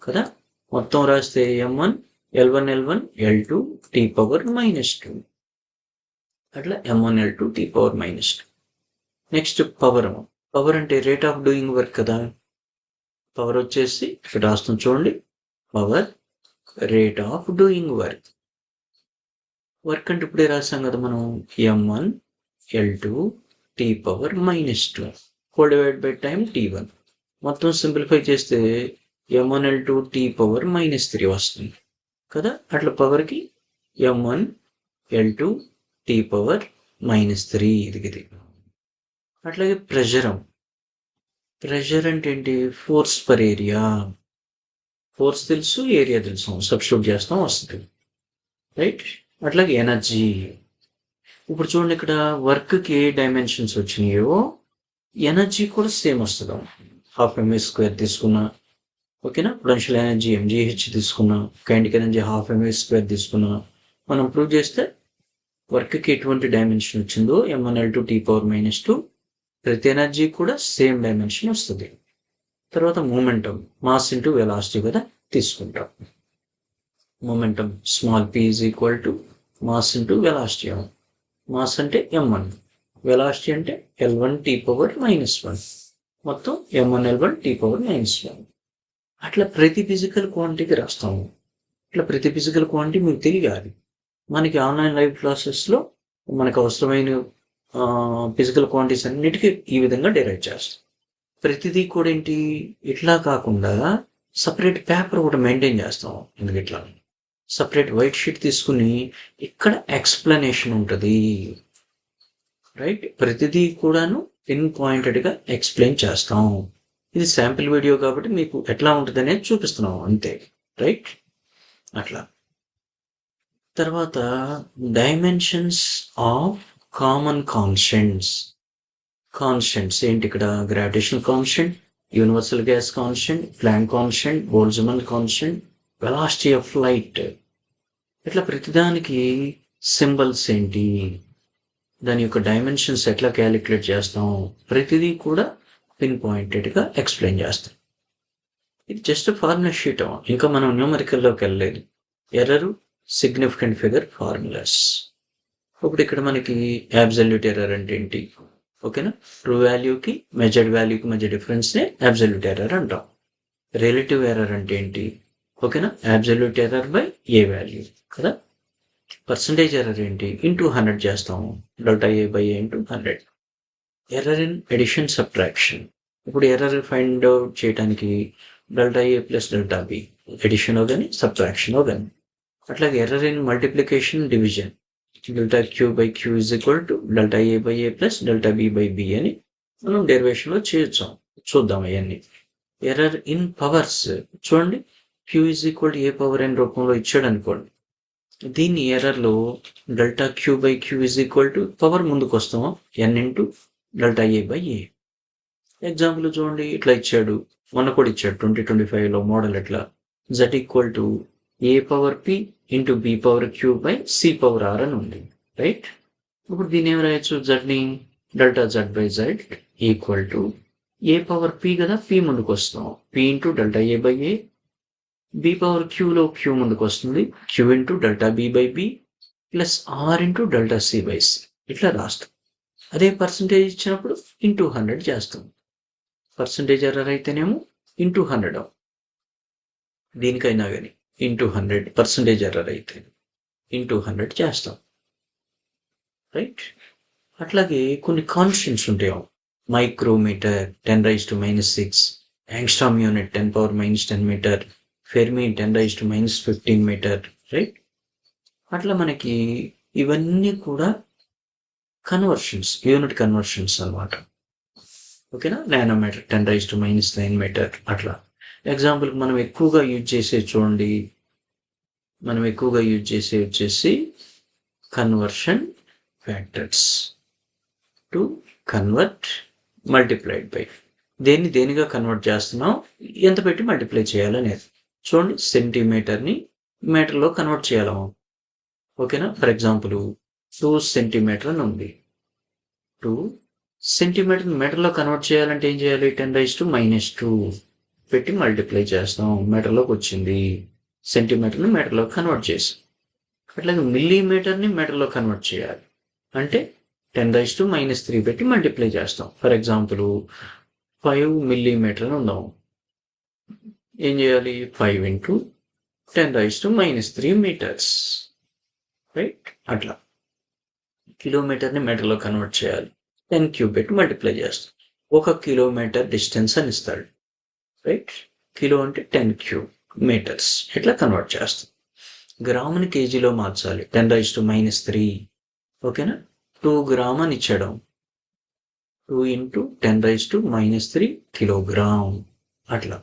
కదా. మొత్తం రాస్తే M1 L1 L2 T⁻⁻2. అట్లా M1 L2 T⁻⁻2. Next power అంటే రేట్ ఆఫ్ డూయింగ్ వర్క్ కదా. పవర్ వచ్చేసి ఇక్కడ రాస్తాం. చూడండి, power rate of doing work. Work అంటే ఇప్పుడే రాసాం కదా మనం, M1 L2 T⁻⁻2 whole divide by time T1. మొత్తం సింప్లిఫై చేస్తే M1 L2 T⁻⁻3 వస్తుంది కదా. అట్లా పవర్కి M1 L2 T⁻⁻3 ఇది. అట్లాగే ప్రెషర్ అంటే ఏంటి? Force per area. ఫోర్స్ తెలుసు, ఏరియా తెలుసు, సబ్స్టిట్యూట్ చేస్తాం, వస్తుంది, రైట్? అట్లాగే ఎనర్జీ. ఇప్పుడు చూడండి, ఇక్కడ వర్క్కి ఏ డైమెన్షన్స్ వచ్చినాయో ఎనర్జీ కూడా సేమ్ వస్తుంది. 12mv² తీసుకున్నా, ఓకేనా? పొటెన్షియల్ ఎనర్జీ mgh తీసుకున్నా, కైనెటిక్ ఎనర్జీ 12mv² తీసుకున్నా, మనం ప్రూవ్ చేస్తే వర్క్కి ఎటువంటి డైమెన్షన్ వచ్చిందో M1 L2 T⁻⁻2, ప్రతి ఎనర్జీ కూడా సేమ్ డైమెన్షన్ వస్తుంది. తర్వాత మూమెంటం, మాస్ ఇంటూ వెలాసిటీ కదా తీసుకుంటాం. Momentum small p = mass into velocity. Mass అంటే M1, వెలాసిటీ అంటే L1 T⁻⁻1, మొత్తం M1 L1 T⁻⁻1. అట్లా ప్రతి ఫిజికల్ క్వాంటిటీకి రాస్తాము. ఇట్లా ప్రతి ఫిజికల్ క్వాంటిటీ మీకు తెలియాలి. మనకి ఆన్లైన్ లైవ్ క్లాసెస్లో మనకు అవసరమైన ఫిజికల్ క్వాంటిటీస్ అన్నిటికీ ఈ విధంగా డెరైవ్ చేస్తాం. ప్రతిదీ కూడా ఏంటి, ఇట్లా కాకుండా సపరేట్ పేపర్ ఒకటి మెయింటైన్ చేస్తాం. ఎందుకు ఇట్లా సపరేట్ వైట్ షీట్ తీసుకుని ఇక్కడ ఎక్స్ప్లెనేషన్ ఉంటుంది, రైట్? ప్రతిదీ కూడాను పిన్ పాయింటెడ్గా ఎక్స్ప్లెయిన్ చేస్తాం. ఇది శాంపిల్ వీడియో కాబట్టి మీకు ఎట్లా ఉంటుంది అనేది చూపిస్తున్నాం అంతే, రైట్? అట్లా. తర్వాత డైమెన్షన్స్ ఆఫ్ కామన్ కాన్స్టెంట్స్ ఏంటి? ఇక్కడ gravitational constant, universal gas constant, Planck constant, Boltzmann constant, velocity of light. ఇట్లా ప్రతిదానికి సింబల్స్ ఏంటి, దాని యొక్క డైమెన్షన్స్ ఎట్లా క్యాలిక్యులేట్ చేస్తాం, ప్రతిదీ కూడా పిన్ పాయింటెడ్గా ఎక్స్ప్లెయిన్ చేస్తాం. ఇది జస్ట్ ఫార్ములా షీట్, ఇంకా మనం న్యూమరికల్లోకి వెళ్ళలేదు. Error, significant figure, formulas. ఇప్పుడు ఇక్కడ మనకి అబ్సల్యూట్ ఎర్రర్ అంటే ఏంటి, ఓకేనా? ట్రూ వాల్యూకి మెజర్డ్ వాల్యూకి మధ్య డిఫరెన్స్నే అబ్సల్యూట్ ఎర్రర్ అంటాం. రిలేటివ్ ఎర్రర్ అంటే ఏంటి, ఓకేనా? Absolute error by A value కదా. పర్సంటేజ్ ఎర్రర్ ఏంటి, ఇంటూ 100 చేస్తాము, ΔA/A × 100. Error in addition, subtraction. ఇప్పుడు ఎర్రర్ ఫైండ్ అవుట్ చేయడానికి delta A plus delta B addition కానీ సబ్ట్రాక్షన్ కానీ. అట్లాగే error in multiplication division delta Q by Q is equal to delta A by A plus delta B by B అని మనం డెరివేషన్లో చేయొచ్చాం. చూద్దాం అవన్నీ. Error in powers చూడండి, Q is equal to A power N రూపంలో ఇచ్చాడు అనుకోండి. దీన్ని ఎర్రర్లో delta Q by Q is equal to power ముందుకు వస్తాము N into delta A by A. Example చూడండి, ఇట్లా ఇచ్చాడు, మొన్న కూడా ఇచ్చాడు 2025లో మోడల్ ఎట్లా z equal to A power P into B power Q by C power R అని ఉంది, రైట్? ఇప్పుడు దీన్ని ఏమి రాయొచ్చు, జడ్ని delta Z by Z equal to A power P కదా, పి ముందుకు వస్తాం, P into delta A by A, B power క్యూలో క్యూ ముందుకు వస్తుంది, Q into delta B by B plus R into delta C by C ఇట్లా రాస్తాం. అదే percentage ఇచ్చినప్పుడు ఇంటూ 100 చేస్తాం. పర్సంటేజ్ ఎర్రర్ అయితేనేమో ఇంటూ 100, దీనికైనా కానీ ఇంటూ 100, పర్సంటేజ్ ఎర్రర్ అయితే ఇంటూ 100 చేస్తాం, రైట్? అట్లాగే కొన్ని కాన్స్టెంట్స్ ఉంటాయి. Micrometre 10⁻⁻⁶, angstrom unit 10⁻⁻10 metre, Fermi 10⁻⁻15 metre, right? అట్లా మనకి ఇవన్నీ కూడా కన్వర్షన్స్, యూనిట్ కన్వర్షన్స్ అన్నమాట. ఓకేనా? నానోమీటర్ 10⁻⁻9 మీటర్ అట్లా. ఎగ్జాంపుల్కి మనం ఎక్కువగా యూజ్ చేసే చూడండి, మనం ఎక్కువగా యూజ్ చేసే వచ్చేసి conversion factors to convert multiplied by. దేనిగా కన్వర్ట్ చేస్తున్నాం, ఎంత పెట్టి మల్టిప్లై చేయాలనేది. చూడండి, సెంటీమీటర్ని మీటర్లో కన్వర్ట్ చేయాలము. ఓకేనా? ఫర్ ఎగ్జాంపుల్ 2 సెంటీమీటర్ అని ఉంది. 2 సెంటీమీటర్ మీటర్లో కన్వర్ట్ చేయాలంటే ఏం చేయాలి, 10⁻⁻2 పెట్టి మల్టిప్లై చేస్తాం, మీటర్లోకి వచ్చింది. సెంటీమీటర్ని మీటర్లో కన్వర్ట్ చేసాం. అట్లాగే మిల్లీమీటర్ని మీటర్లో కన్వర్ట్ చేయాలి అంటే 10⁻⁻3 పెట్టి మల్టిప్లై చేస్తాం. ఫర్ ఎగ్జాంపుల్ 5 మిల్లీమీటర్ అని ఉందాం, ఏం చేయాలి, 5 ఇంటూ 10⁻⁻3 మీటర్స్, రైట్? అట్లా కిలోమీటర్ని మీటర్లో కన్వర్ట్ చేయాలి, 10 క్యూబ్ పెట్టి మల్టిప్లై చేస్తాం. 1 కిలోమీటర్ డిస్టెన్స్ అని ఇస్తాడు, రైట్? కిలో అంటే 10 క్యూబ్ మీటర్స్, ఇట్లా కన్వర్ట్ చేస్తాం. గ్రాముని కేజీలో మార్చాలి, 10⁻⁻3, ఓకేనా? 2 గ్రామ్ అని ఇచ్చాడు, 2 ఇంటూ 10⁻⁻3 కిలోగ్రామ్ అట్లా.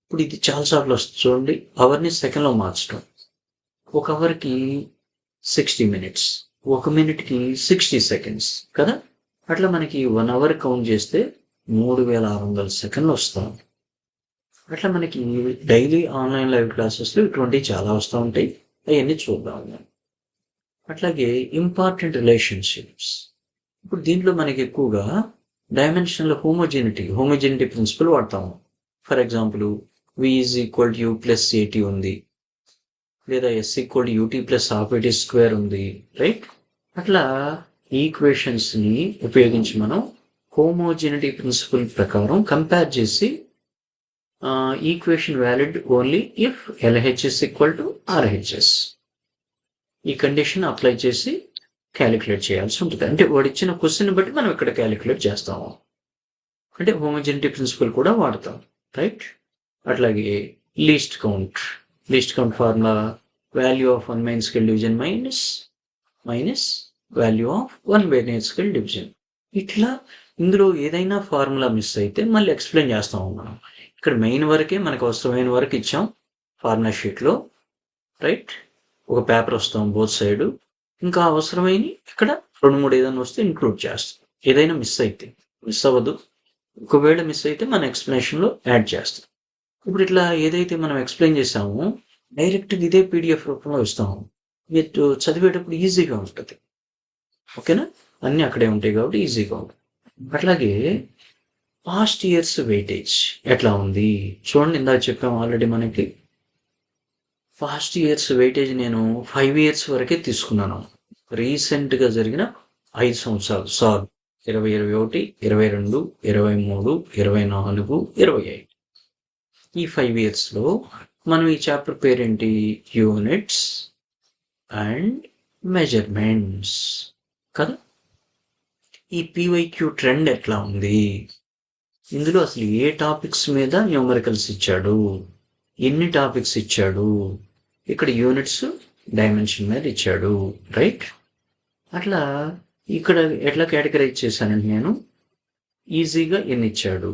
ఇప్పుడు ఇది చాలాసార్లు వస్తుంది చూడండి, అవర్ని సెకండ్లో మార్చడం. 1 అవర్కి 60 మినిట్స్, 1 మినిట్కి 60 సెకండ్స్ కదా. అట్లా మనకి 1 అవర్ కౌంట్ చేస్తే 3600 సెకండ్లు వస్తాం. అట్లా మనకి డైలీ ఆన్లైన్ లైవ్ క్లాసెస్లో ఇటువంటి చాలా వస్తూ ఉంటాయి, అవన్నీ చూద్దాం. అట్లాగే ఇంపార్టెంట్ రిలేషన్షిప్స్. ఇప్పుడు దీంట్లో మనకి ఎక్కువగా డైమెన్షనల్ హోమోజెనిటీ ప్రిన్సిపల్ వాడతాము. For example v is equal to u plus a t ఉంది, లేదా s equal to u t plus half a t square ఉంది, రైట్? అట్లా ఈక్వేషన్స్ని ఉపయోగించి మనం హోమోజెనిటీ ప్రిన్సిపల్ ప్రకారం కంపేర్ చేసి equation valid only if LHS equal to RHS ఈ కండిషన్ అప్లై చేసి క్యాలిక్యులేట్ చేయాల్సి ఉంటుంది. అంటే వాడు ఇచ్చిన క్వశ్చన్ బట్టి మనం ఇక్కడ క్యాలిక్యులేట్ చేస్తాము, అంటే హోమోజెనిటీ ప్రిన్సిపల్ కూడా వాడతాం, రైట్? అట్లాగే least count formula value of 1 main scale division minus value of 1 binary scale division. ఇట్లా ఇందులో ఏదైనా ఫార్ములా మిస్ అయితే మళ్ళీ ఎక్స్ప్లెయిన్ చేస్తాము మనం. ఇక్కడ మెయిన్ వరకే మనకు అవసరమైన వరకు ఇచ్చాం ఫార్ములా షీట్లో, రైట్? ఒక పేపర్ వస్తాం బోత్ సైడ్, ఇంకా అవసరమైన ఇక్కడ 2-3 ఏదైనా వస్తే ఇంక్లూడ్ చేస్తాం. ఏదైనా మిస్ అయితే మిస్ అవ్వదు, ఒకవేళ మిస్ అయితే మన ఎక్స్ప్లెనేషన్లో యాడ్ చేస్తాం. ఇప్పుడు ఇట్లా ఏదైతే మనం ఎక్స్ప్లెయిన్ చేసామో డైరెక్ట్గా ఇదే PDF రూపంలో ఇస్తాము, మీరు చదివేటప్పుడు ఈజీగా ఉంటుంది, ఓకేనా? అన్నీ అక్కడే ఉంటాయి కాబట్టి ఈజీగా ఉంటుంది. అట్లాగే పాస్ట్ ఇయర్స్ వెయిటేజ్ ఎట్లా ఉంది చూడండి, ఇందాక చెప్పాము ఆల్రెడీ. మనకి పాస్ట్ ఇయర్స్ వెయిటేజ్ నేను 5 ఇయర్స్ వరకే తీసుకున్నాను, రీసెంట్గా జరిగిన 5 సంవత్సరాలు, 2021, 22, 23, 24, 25. ఈ 5 ఇయర్స్లో మనం ఈ చాప్టర్ పేరేంటి, యూనిట్స్ అండ్ మెజర్మెంట్స్ కదా. ఈ PYQ ట్రెండ్ ఎట్లా ఉంది ఇందులో అసలు ఏ టాపిక్స్ మీద న్యూమరికల్స్ ఇచ్చాడు, ఎన్ని టాపిక్స్ ఇచ్చాడు, ఇక్కడ యూనిట్స్ డైమెన్షన్ మీద ఇచ్చాడు, రైట్? అట్లా ఇక్కడ ఎట్లా కేటగరైజ్ చేశానంటే నేను ఈజీగా ఎన్ని ఇచ్చాడు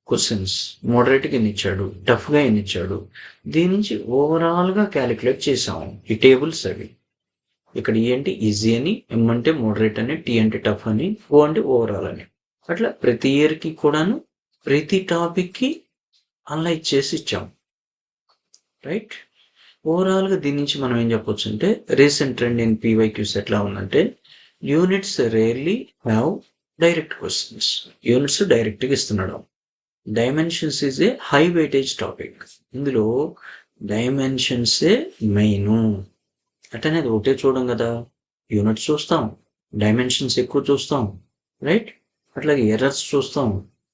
క్వశ్చన్స్, మోడరేట్గా ఎన్ని ఇచ్చాడు, టఫ్గా ఎన్ని ఇచ్చాడు, దీని నుంచి ఓవరాల్గా క్యాలిక్యులేట్ చేసాము ఈ టేబుల్స్ అవి. ఇక్కడ ఈ అంటే ఈజీ అని, ఎం అంటే మోడరేట్ అని, టీ అంటే టఫ్ అని, ఓ అంటే ఓవరాల్ అని. అట్లా ప్రతి ఇయర్కి కూడాను ప్రతి టాపిక్కి అనలైజ్ చేసి ఇచ్చాం, రైట్? ఓవరాల్గా దీని నుంచి మనం ఏం చెప్పొచ్చు అంటే రీసెంట్ ట్రెండ్ ఇన్ పీవైక్యూస్ ఎట్లా ఉందంటే units rarely have direct questions, units డైరెక్ట్గా ఇస్తున్నాడు. Dimensions is a high weightage topic, ఇందులో డైమెన్షన్సే మెయిన్. అట్టనే అది ఒకటే చూడం కదా, యూనిట్స్ చూస్తాం, డైమెన్షన్స్ ఎక్కువ చూస్తాం, రైట్? అట్లాగే ఎర్రర్స్ చూస్తాం,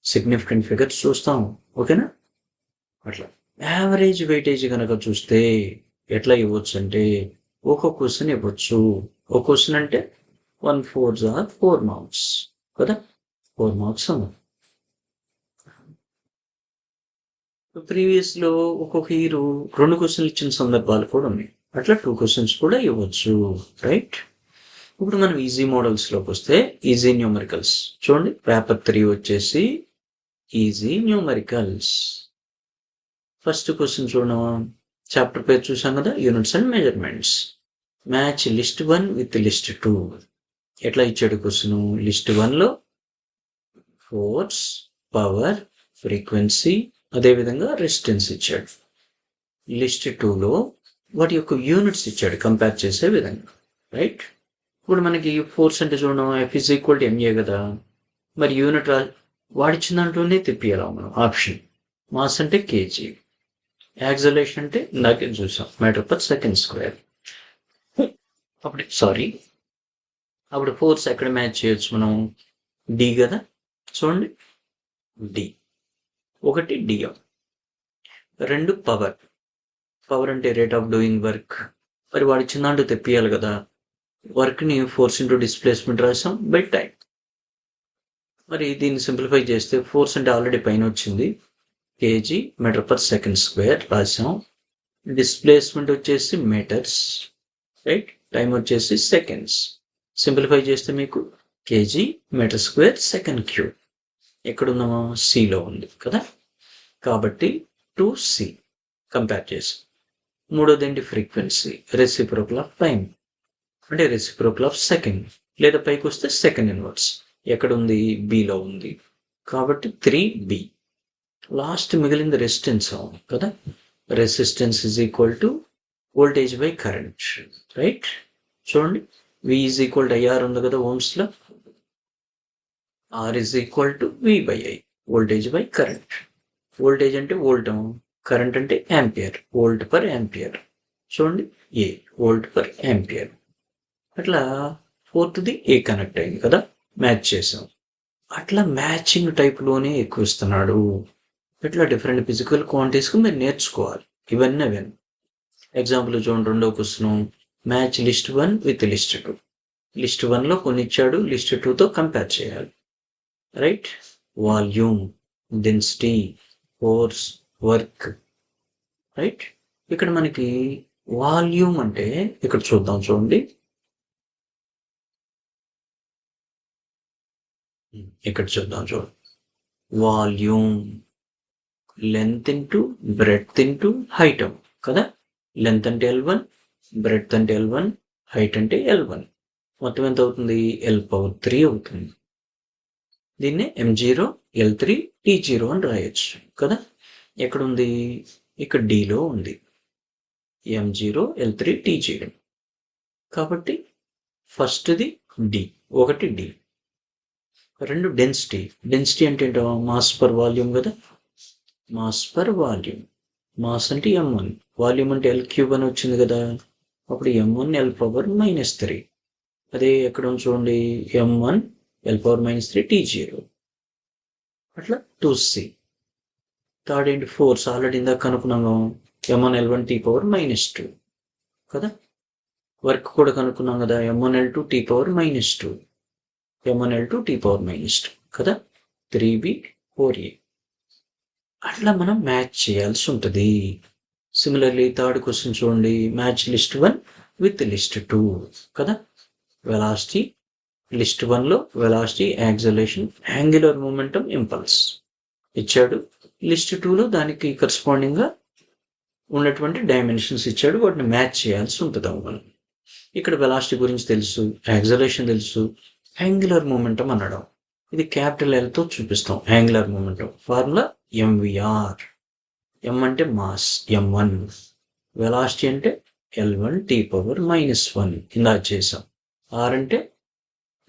సిగ్నిఫికెంట్ ఫిగర్స్ చూస్తాం, ఓకేనా? అట్లా యావరేజ్ వెయిటేజ్ కనుక చూస్తే ఎట్లా ఇవ్వచ్చు అంటే ఒక క్వశ్చన్ ఇవ్వచ్చు. ఒక క్వశ్చన్ అంటే 4 మార్క్స్ కదా, 4 మార్క్స్ అన్న. ప్రీవియస్లో ఒక్కొక్క హీరో 2 క్వశ్చన్లు ఇచ్చిన సందర్భాలు కూడా ఉన్నాయి, అట్లా 2 క్వశ్చన్స్ కూడా ఇవ్వచ్చు, రైట్? ఇప్పుడు మనం ఈజీ మోడల్స్లోకి వస్తే ఈజీ న్యూమరికల్స్ చూడండి. పేపర్ 3 వచ్చేసి ఈజీ న్యూమరికల్స్. ఫస్ట్ క్వశ్చన్ చూడమా, చాప్టర్ పేరు చూసాం కదా, units and measurements. Match list 1 with list 2. ఎట్లా ఇచ్చాడు క్వశ్చన్? లిస్ట్ 1లో ఫోర్స్, పవర్, ఫ్రీక్వెన్సీ, అదేవిధంగా రెసిస్టెన్స్ ఇచ్చాడు. లిస్ట్ 2లో వాటి యొక్క యూనిట్స్ ఇచ్చాడు కంపేర్ చేసే విధంగా, రైట్? ఇప్పుడు మనకి ఫోర్స్ అంటే చూడడం F is equal to MA కదా, మరి యూనిట్ వాడిచ్చిన దాంట్లోనే తిప్పియాలి మనం ఆప్షన్. మాస్ అంటే కేజీ, యాక్సలేషన్ అంటే ఇందాకే చూసాం మీటర్ పర్ సెకండ్ స్క్వేర్. అప్పుడు ఫోర్స్ ఎక్కడ మ్యాచ్ చేయొచ్చు మనం? డి కదా, చూడండి డి. 1 DM, 2 power. పవర్ అంటే రేట్ ఆఫ్ డూయింగ్ వర్క్, మరి వాడి చిన్న దాంట్లో తెప్పియాలి కదా, వర్క్ని ఫోర్స్ ఇంటూ డిస్ప్లేస్మెంట్ రాసాం బై టైం. మరి దీన్ని సింప్లిఫై చేస్తే ఫోర్స్ అంటే ఆల్రెడీ పైన వచ్చింది, KG metre per second square రాసాం. డిస్ప్లేస్మెంట్ వచ్చేసి మీటర్స్, రైట్? టైం వచ్చేసి సెకండ్స్. సింప్లిఫై చేస్తే మీకు KG metre square second cube. ఎక్కడున్నామో సిలో ఉంది కదా, కాబట్టి 2c కంపేర్ చేసి. మూడోది ఏంటి? ఫ్రీక్వెన్సీ, రెసిప్రోకల్ ఆఫ్ టైం అంటే రెసిప్రోకల్ ఆఫ్ సెకండ్, లేదా పైకి వస్తే సెకండ్ ఇన్వర్స్. ఎక్కడుంది? బిలో ఉంది, కాబట్టి 3b. లాస్ట్ మిగిలింది రెసిస్టెన్స్ కదా, resistance is equal to voltage by current, right? చూడండి, V is equal to IR ఉంది కదా ఓమ్స్లో, R is equal to V by I, voltage by current. Voltage అంటే వోల్ట్, కరెంట్ అంటే యాంపియర్, వోల్ట్ పర్ యాంపియర్. చూడండి ఏ volt per ampere. అట్లా ఫోర్త్ది ఏ connect అయింది కదా, match చేసాం. అట్లా మ్యాచింగ్ టైప్లోనే ఎక్కువ ఇస్తున్నాడు. ఇట్లా డిఫరెంట్ ఫిజికల్ క్వాంటిటీస్కి మీరు నేర్చుకోవాలి ఇవన్నీ. ఎగ్జాంపుల్ చూడండి, రెండో question, match list 1 with list 2. List 1లో కొన్ని ఇచ్చాడు, లిస్ట్ 2తో కంపేర్ చేయాలి, right? Volume, density, force, work, right? ఇక్కడ మనకి వాల్యూమ్ అంటే ఇక్కడ చూద్దాం, చూడండి ఇక్కడ చూద్దాం, చూడండి. Volume length into breadth into height కదా. లెంత్ అంటే L1, బ్రెడ్త్ అంటే L1, హైట్ అంటే L1. మొత్తం ఎంత అవుతుంది? L⁻3 అవుతుంది. దీన్నే M0, L3, T0 అని రాయొచ్చు కదా. ఎక్కడుంది? ఇక్కడ డిలో ఉంది, M0, L3, T0. కాబట్టి ఫస్ట్ది డి, 1 డి. 2 డెన్సిటీ. డెన్సిటీ అంటే ఏంటో? మాస్ పర్ వాల్యూమ్ కదా, మాస్ పర్ వాల్యూమ్. మాస్ అంటే M1, వాల్యూమ్ అంటే L³ అని వచ్చింది కదా, అప్పుడు M1 L⁻−3. అదే ఎక్కడ చూడండి, M1 L⁻−3 T0. అట్లా 2c. థర్డ్ ఏంటి? ఫోర్స్. ఆల్రెడీ ఇందాక కనుక్కున్నాము, M1 L1 T⁻−2 కదా. వర్క్ కూడా కనుక్కున్నాం కదా, M1 L2 T⁻−2, M1 L2 T⁻−2 కదా. 3b 4a. అట్లా మనం మ్యాచ్ చేయాల్సి ఉంటుంది. సిమిలర్లీ థర్డ్ క్వశ్చన్ చూడండి, మ్యాచ్ లిస్ట్ 1 విత్ లిస్ట్ 2 కదా. వెలాసిటీ లిస్ట్ 1లో velocity, acceleration, angular momentum, impulse ఇచ్చాడు. లిస్ట్ 2లో దానికి కరస్పాండింగ్గా ఉన్నటువంటి డైమెన్షన్స్ ఇచ్చాడు. వాటిని మ్యాచ్ చేయాల్సి ఉంటుంది మనం. ఇక్కడ వెలాసిటీ గురించి తెలుసు, యాక్సలరేషన్ తెలుసు, యాంగులర్ మూమెంటం అనడం ఇది క్యాపిటల్ Lతో చూపిస్తాం. Angular momentum formula MVR. M అంటే మాస్ m1, వెలాసిటీ అంటే L1 T⁻⁻1 ఇలా చేసాం. ఆర్ అంటే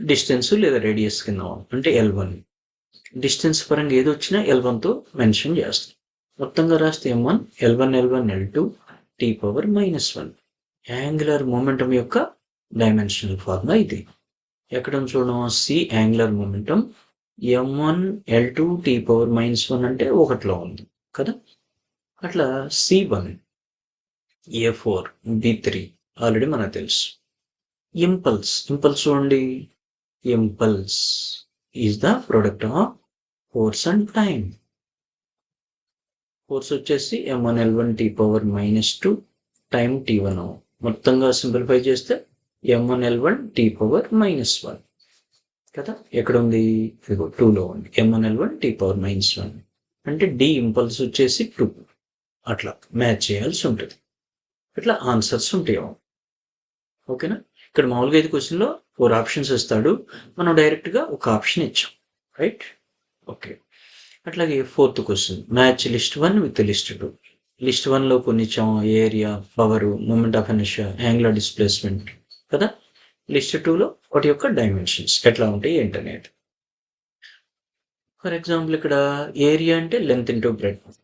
డిస్టెన్స్ లేదా రేడియస్ కింద అంటే L1. డిస్టెన్స్ పరంగా ఏది వచ్చినా L1తో మెన్షన్ చేస్తాం. మొత్తంగా రాస్తే m1 L1 L1 L2 T⁻⁻1. Angular momentum యొక్క డైమెన్షనల్ ఫార్ములా ఇది. ఎక్కడ చూడడం, C angular momentum m1 L2 T⁻⁻1 అంటే 1లో ఉంది కదా. అట్లా C1 A4 B3 ఆల్రెడీ మనకు తెలుసు. ఇంపల్స్ చూడండి, impulse is the product of force and time. Force వచ్చేసి m1 L1 T⁻⁻2 time T1. మొత్తంగా సింప్లిఫై చేస్తే m1 L1 T⁻⁻1 కదా. ఎక్కడ ఉంది, 2లో ఉంది. m1 L1 T⁻⁻1 అంటే డి ఇంపల్స్ వచ్చేసి 2. అట్లా మ్యాచ్ చేయాల్సి ఉంటుంది. ఇట్లా ఆన్సర్స్ ఉంటాయి. ఓకేనా. ఇక్కడ మామూలుగా 5 క్వశ్చన్లో 4 ఆప్షన్స్ ఇస్తాడు, మనం డైరెక్ట్గా ఒక ఆప్షన్ ఇచ్చాం. Right, okay. అట్లాగే 4th question, match list 1 with list 2. List 1లో కొన్ని ఇచ్చాం, area, power, moment of inertia, angular displacement కదా. లిస్ట్ 2లో వాటి యొక్క డైమెన్షన్స్ ఎట్లా ఉంటాయి ఏంటనేది. ఫర్ ఎగ్జాంపుల్ ఇక్కడ ఏరియా అంటే లెంత్ ఇంటూ బ్రెడ్త్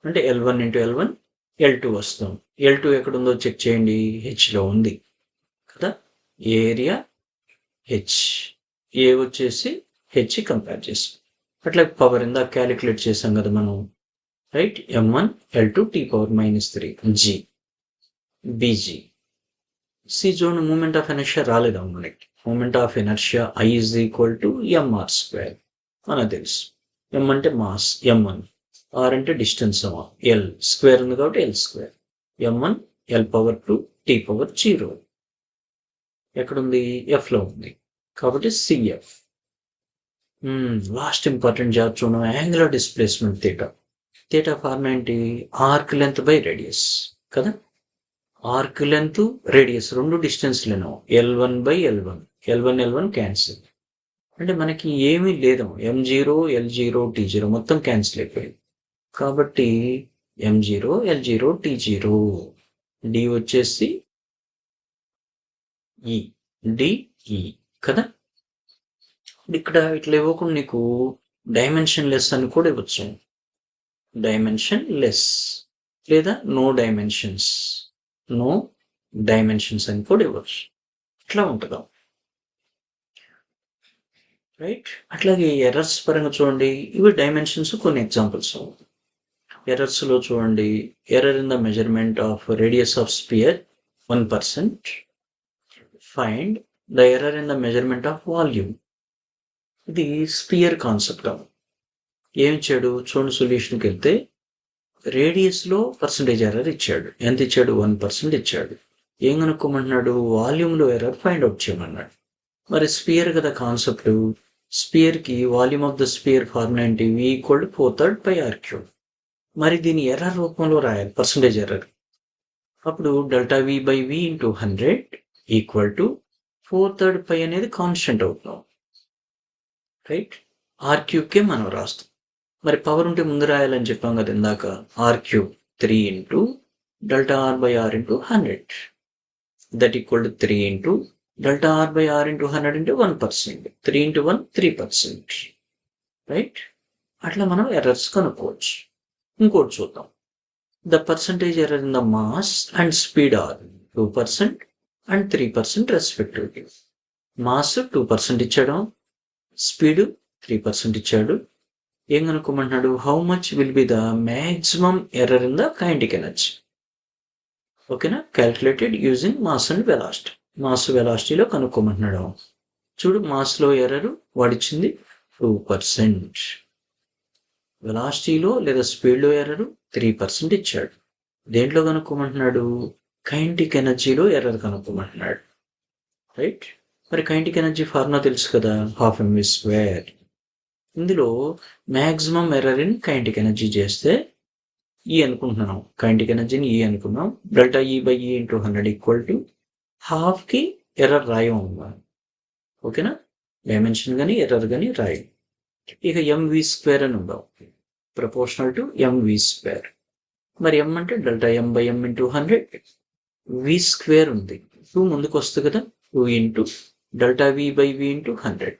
అంటే L1 ఇంటూ L1 L2 వస్తాం. L2 ఎక్కడ ఉందో చెక్ చేయండి, హెచ్లో ఉంది కదా. ఏరియా హెచ్, ఏ వచ్చేసి హెచ్ కంపేర్ చేసాం. అట్లా పవర్ ఇందా క్యాలిక్యులేట్ చేసాం కదా మనం. Right, m1 L2 T⁻⁻3 G BG. సి జోన్ మూమెంట్ ఆఫ్ ఇనర్షియా రాలేదా మనకి. Moment of inertia I = mr² మనకు తెలుసు. m అంటే మాస్ m1, r అంటే డిస్టెన్స్ L, స్క్వేర్ ఉంది కాబట్టి L². m1 L⁻2 T⁻0 ఎక్కడుంది, Fలో ఉంది కాబట్టి CF. లాస్ట్ ఇంపార్టెంట్ జాబ్ చూడడం, యాంగులర్ డిస్ప్లేస్మెంట్ థీటా ఫార్ములా ఏంటి, ఆర్క్ లెంత్ బై రేడియస్ కదా. ఆర్క్ లెంత్ రేడియస్ రెండు డిస్టెన్స్లను L1 by L1, L1 cancel. అంటే మనకి ఏమీ లేదు, m0 L0 T0 మొత్తం క్యాన్సిల్ అయిపోయింది కాబట్టి m0 L0 T0. డి వచ్చేసి ఈ డిఈ కదా. ఇక్కడ ఇట్లా ఇవ్వకుండా నీకు డైమెన్షన్ లెస్ అని కూడా ఇవ్వచ్చు. డైమెన్షన్ లెస్ లేదా నో డైమెన్షన్స్ అని కూడా ఇవ్వచ్చు. ఇట్లా ఉంటుందా. రైట్, అట్లాగే ఎర్రర్స్ పరంగా చూడండి, ఇవి డైమెన్షన్స్ కొన్ని ఎగ్జాంపుల్స్. ఎర్రర్స్లో చూడండి, error in the measurement of radius of sphere 1%. Find the error in the measurement of volume. ఇది స్పియర్ కాన్సెప్ట్. ఏం ఇచ్చాడు చూడండి, సొల్యూషన్కి వెళ్తే రేడియస్లో పర్సంటేజ్ ఎర్రర్ ఇచ్చాడు. ఎంత ఇచ్చాడు, 1% ఇచ్చాడు. ఏం కనుక్కోమంటున్నాడు, వాల్యూమ్లో ఎర్రర్ ఫైండ్ అవుట్ చేయమన్నాడు. మరి స్పియర్ కదా కాన్సెప్ట్. స్పియర్కి volume of the sphere formula ఏంటి, V = 4/3πr³. మరి దీని ఎర్రర్ రూపంలో రాయాలి, పర్సంటేజ్ ఎర్రర్. అప్పుడు ΔV/V × 100 = 4/3π అనేది కాన్స్టెంట్ అవుతున్నాం. రైట్, R³ మనం రాస్తాం. మరి పవర్ ఉంటే ముందు రాయాలని చెప్పాం కదా ఇందాక, R³ 3 × Δr/r × 100 that equal to 3 × Δr/r × 100 అంటే 1%. 3 × 1 3%. రైట్, అట్లా మనం ఎర్రర్స్ కనుక్కోవచ్చు. ఇంకోటి చూద్దాం, the percentage error in the mass and speed are 2% and 3% respectively. Mass 2% ఇచ్చాడు, స్పీడ్ 3% ఇచ్చాడు. ఏం కనుక్కోమంటున్నాడు, how much will be the maximum error in the kinetic energy. ఓకేనా, calculated using mass and velocity. Mass వెలాసిటీలో కనుక్కోమంటున్నాడు. చూడు, మాస్లో ఎర్రర్ వాడిచ్చింది 2%. వెలాసిటీలో లేదా స్పీడ్లో ఎర్రర్ 3% ఇచ్చాడు. దేంట్లో కనుక్కోమంటున్నాడు? కైనెటిక్ ఎనర్జీలో ఎర్రర్ కనుక్కోమంటున్నాడు. రైట్? మరి కైనెటిక్ ఎనర్జీ ఫార్ములా తెలుసు కదా, 12mv². ఇందులో maximum error in kinetic energy చేస్తే ఈ అనుకుంటున్నాం, కైనెటిక్ ఎనర్జీని ఈ అనుకున్నాం. ΔE/E × 100 = 12కి error రాయం. ఓకేనా? డైమెన్షన్ కానీ ఎర్రర్ కానీ రాయం. ఇక mv² అని ఉందాం, ప్రపోర్షనల్ టు mv². మరి m అంటే ΔM/m × 100. v² ఉంది, 2 ముందుకు వస్తుంది కదా, 2 × ΔV/V × 100.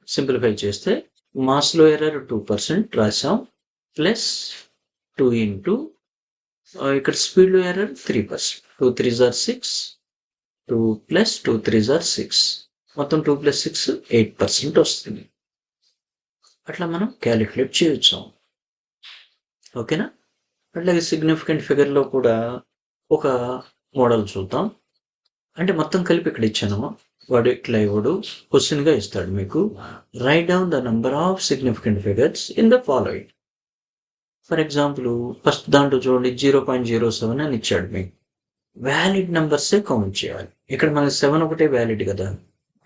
సింప్లిఫై చేస్తే మాస్లో ఎర్రర్ 2% రాసాం, ప్లస్ 2 × ఇక్కడ స్పీడ్లో error 3%. 2 3s are 6, 2 + 2 3s are 6, మొత్తం 2 + 6 8% వస్తుంది. అట్లా మనం క్యాలిక్యులేట్ చేయొచ్చు. ఓకేనా? అట్లాగే సిగ్నిఫికెంట్ ఫిగర్లో కూడా ఒక మోడల్ చూద్దాం. అంటే మొత్తం కలిపి ఇక్కడ ఇచ్చాను, వాడు ఇట్లా ఇవ్వడు, క్వశ్చన్గా ఇస్తాడు మీకు, right down the number of significant figures in the following. For example first దాంట్లో చూడండి 0.07 అని ఇచ్చాడు మీకు. వ్యాలిడ్ నెంబర్సే కౌంట్ చేయాలి. ఇక్కడ మనకి 7 ఒకటే వ్యాలిడ్ కదా,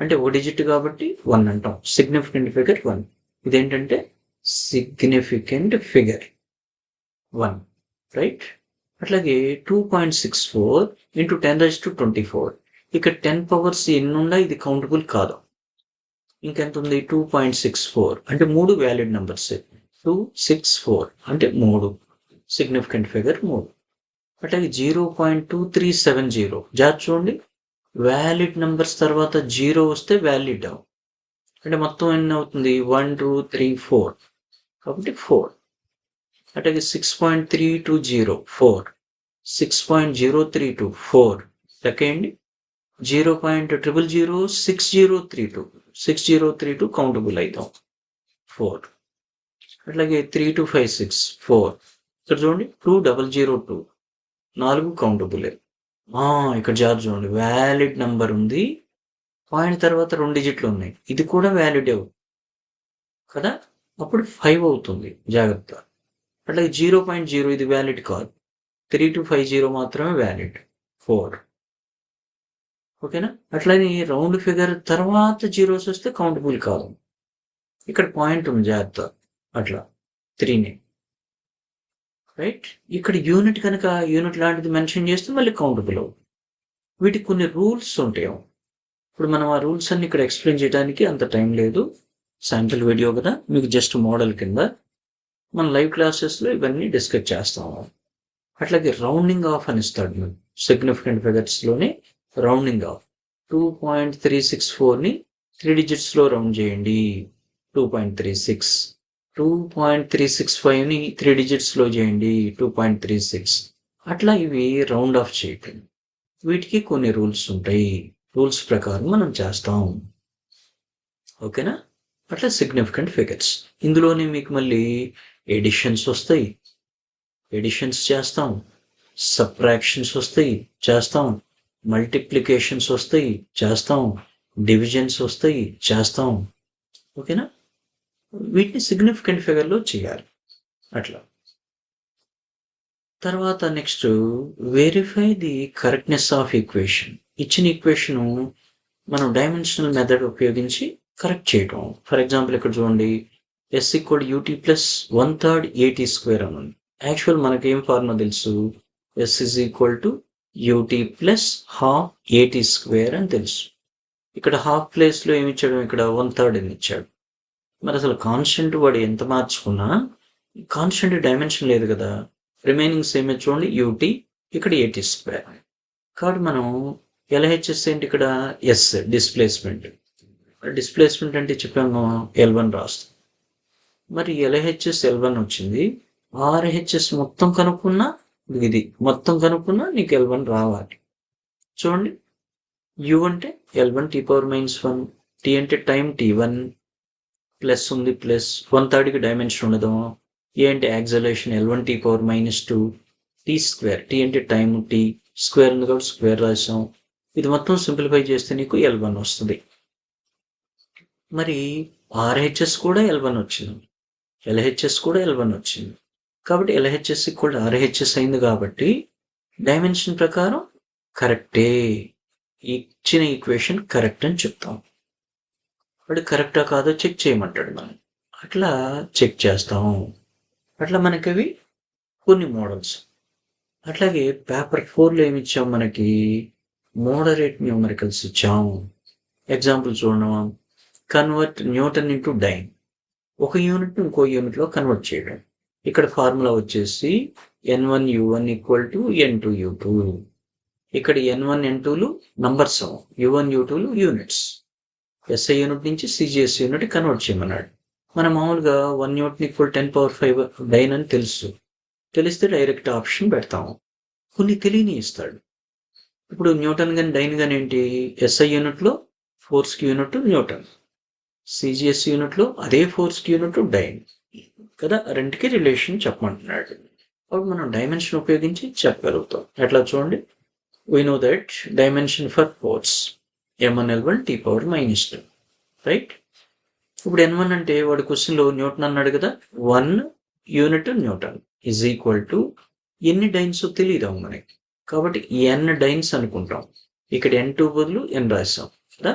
అంటే ఒక డిజిట్ కాబట్టి 1 అంటాం. Significant figure 1. ఇదేంటంటే సిగ్నిఫికెంట్ ఫిగర్ 1. రైట్? అట్లాగే 2.64 × 10⁻²4. ఇక్కడ 10 పవర్స్ ఎన్ని ఉన్నా ఇది కౌంటబుల్ కాదు. ఇంకెంత ఉంది? 2.64 అంటే 3 వ్యాలిడ్ నెంబర్స్. 264 అంటే 3, సిగ్నిఫికెంట్ ఫిగర్ 3. అట్లాగే 0.2370, జాగ్రత్త చూడండి, వ్యాలిడ్ నెంబర్స్ తర్వాత 0 వస్తే వ్యాలిడ్ అంటే మొత్తం ఎన్ని అవుతుంది? 1 2 3 4, కాబట్టి 4. అట్లాగే 6.320 4, 6.032 4. లెక్కేయండి. 0.0006032 6032 కౌంటబుల్ అవుతాం 4. అట్లాగే 3256 4. ఇక్కడ చూడండి 2002 4 కౌంటబులే. ఇక్కడ జాగ్రత్త చూడండి, వ్యాలిడ్ నెంబర్ ఉంది, పాయింట్ తర్వాత 2 డిజిట్లు ఉన్నాయి, ఇది కూడా వ్యాలిడ్ కదా, అప్పుడు 5 అవుతుంది. జాగ్రత్త. అట్లాగే 0.0 ఇది వ్యాలిడ్ కాదు, 3250 మాత్రమే వ్యాలిడ్, 4. ఓకేనా? అట్లానే రౌండ్ ఫిగర్ తర్వాత జీరోస్ వస్తే కౌంటబుల్ కాదు. ఇక్కడ పాయింట్ ఉంది, జాగ్రత్త, అట్లా 3ని. రైట్? ఇక్కడ యూనిట్ కనుక యూనిట్ లాంటిది మెన్షన్ చేస్తే మళ్ళీ కౌంటబుల్ అవుతుంది. వీటికి కొన్ని రూల్స్ ఉంటాయి. ఇప్పుడు మనం ఆ రూల్స్ అన్ని ఇక్కడ ఎక్స్ప్లెయిన్ చేయడానికి అంత టైం లేదు, శాంపిల్ వీడియో కదా, మీకు జస్ట్ మోడల్ కింద. మన లైవ్ క్లాసెస్లో ఇవన్నీ డిస్కస్ చేస్తాము. అట్లాగే రౌండింగ్ ఆఫ్ అని ఇస్తాడు మీకు సిగ్నిఫికెంట్ ఫిగర్స్లోనే. రౌండింగ్ ఆఫ్ 2.364ని 3 డిజిట్స్లో రౌండ్ చేయండి, 2.36. 2.365ని 3 డిజిట్స్లో చేయండి, 2.36. అట్లా ఇవి రౌండ్ ఆఫ్ చేయటం. వీటికి కొన్ని రూల్స్ ఉంటాయి, రూల్స్ ప్రకారం మనం చేస్తాం. ఓకేనా? అట్లా సిగ్నిఫికెంట్ ఫిగర్స్. ఇందులోనే మీకు మళ్ళీ ఎడిషన్స్ వస్తాయి, ఎడిషన్స్ చేస్తాం, సబ్ట్రాక్షన్స్ వస్తాయి, చేస్తాం, మల్టిప్లికేషన్స్ వస్తాయి, చేస్తాం, డివిజన్స్ వస్తాయి, చేస్తాం. ఓకేనా? వీటిని సిగ్నిఫికెంట్ ఫిగర్లో చేయాలి. అట్లా తర్వాత next verify the correctness of equation. ఇచ్చిన ఈక్వేషను మనం డైమెన్షనల్ మెథడ్ ఉపయోగించి కరెక్ట్ చేయటం. ఫర్ ఎగ్జాంపుల్ ఇక్కడ చూడండి, S = UT + 1/3 AT² అని ఉంది. యాక్చువల్ మనకేం ఫార్ములా తెలుసు? S = UT + ½ AT² అని తెలుసు. ఇక్కడ హాఫ్ ప్లేస్లో ఏమి ఇచ్చాడు? ఇక్కడ 1/3 అని ఇచ్చాడు. మరి అసలు కాన్స్టెంట్ వాడు ఎంత మార్చుకున్నా కాన్స్టెంట్ డైమెన్షన్ లేదు కదా, రిమైనింగ్స్ ఏమి చూడండి, UT, ఇక్కడ AT². కాబట్టి మనం LHS ఏంటి? ఇక్కడ S డిస్ప్లేస్మెంట్. డిస్ప్లేస్మెంట్ అంటే చెప్పాము L1 రాస్తాం. మరి LHS L1 వచ్చింది, RHS మొత్తం కనుక్కున్నా, ఇది మొత్తం కనుక్కున్నా నీకు L1 రావాలి. చూడండి, U అంటే L1 T⁻⁻1, T అంటే టైం T1, ప్లస్ ఉంది, ప్లస్ 1/3కి డైమెన్షన్ ఉండదు. ఏ అంటే acceleration L1 T⁻⁻2, T², T అంటే టైం, T స్క్వేర్ ఉంది కాబట్టి స్క్వేర్ రాసాం. ఇది మొత్తం సింప్లిఫై చేస్తే నీకు L1 వస్తుంది. మరి RHS కూడా L1 వచ్చింది. ఎల్హెచ్ఎస్ కూడా L1 వచ్చింది. కాబట్టి LHS ఈక్వల్ టు RHS అయింది కాబట్టి డైమెన్షన్ ప్రకారం కరెక్టే, ఇచ్చిన ఈక్వేషన్ కరెక్ట్ అని చెప్తాం. వాడు కరెక్టా కాదో చెక్ చేయమంటాడు మనం, అట్లా చెక్ చేస్తాం. అట్లా మనకి అవి కొన్ని మోడల్స్. అట్లాగే పేపర్ 4లో ఏమి ఇచ్చాం, మనకి మోడరేట్ న్యూమరికల్స్ ఇచ్చాం. ఎగ్జాంపుల్ చూడడం, కన్వర్ట్ న్యూటన్ ఇంటూ డైన్, ఒక యూనిట్ ఇంకో యూనిట్లో కన్వర్ట్ చేయడం. ఇక్కడ ఫార్ములా వచ్చేసి N1U1 ఈక్వల్ టు N2U2. ఇక్కడ N1 N2లు నంబర్స్, U1 U2లు యూనిట్స్. SI యూనిట్ నుంచి CGS యూనిట్ కన్వర్ట్ చేయమన్నాడు. మనం మామూలుగా 1 న్యూటన్ ఈక్వల్ 10⁵ డైన్ అని తెలిస్తే డైరెక్ట్ ఆప్షన్ పెడతాము. కొన్ని తెలియని ఇస్తాడు. ఇప్పుడు న్యూటన్ కానీ డైన్ కానీ ఏంటి, SI యూనిట్లో ఫోర్స్కి యూనిట్ న్యూటన్, CGS యూనిట్లో అదే ఫోర్స్కి యూనిట్ డైన్ కదా, రెండుకి రిలేషన్ చెప్పమంటున్నాడు. అప్పుడు మనం డైమెన్షన్ ఉపయోగించి చెప్పగలుగుతాం. ఎట్లా చూడండి, we know that dimension for force M1 L1 T⁻⁻², right. ఇప్పుడు N1 అంటే వాడి క్వశ్చన్లో న్యూటన్ అన్నాడు కదా, 1 unit Newton is equal to ఎన్ని డైన్స్ తెలియదాం మనకి, కాబట్టి N డైన్స్ అనుకుంటాం. ఇక్కడ N2 బదులు N రాసాం కదా,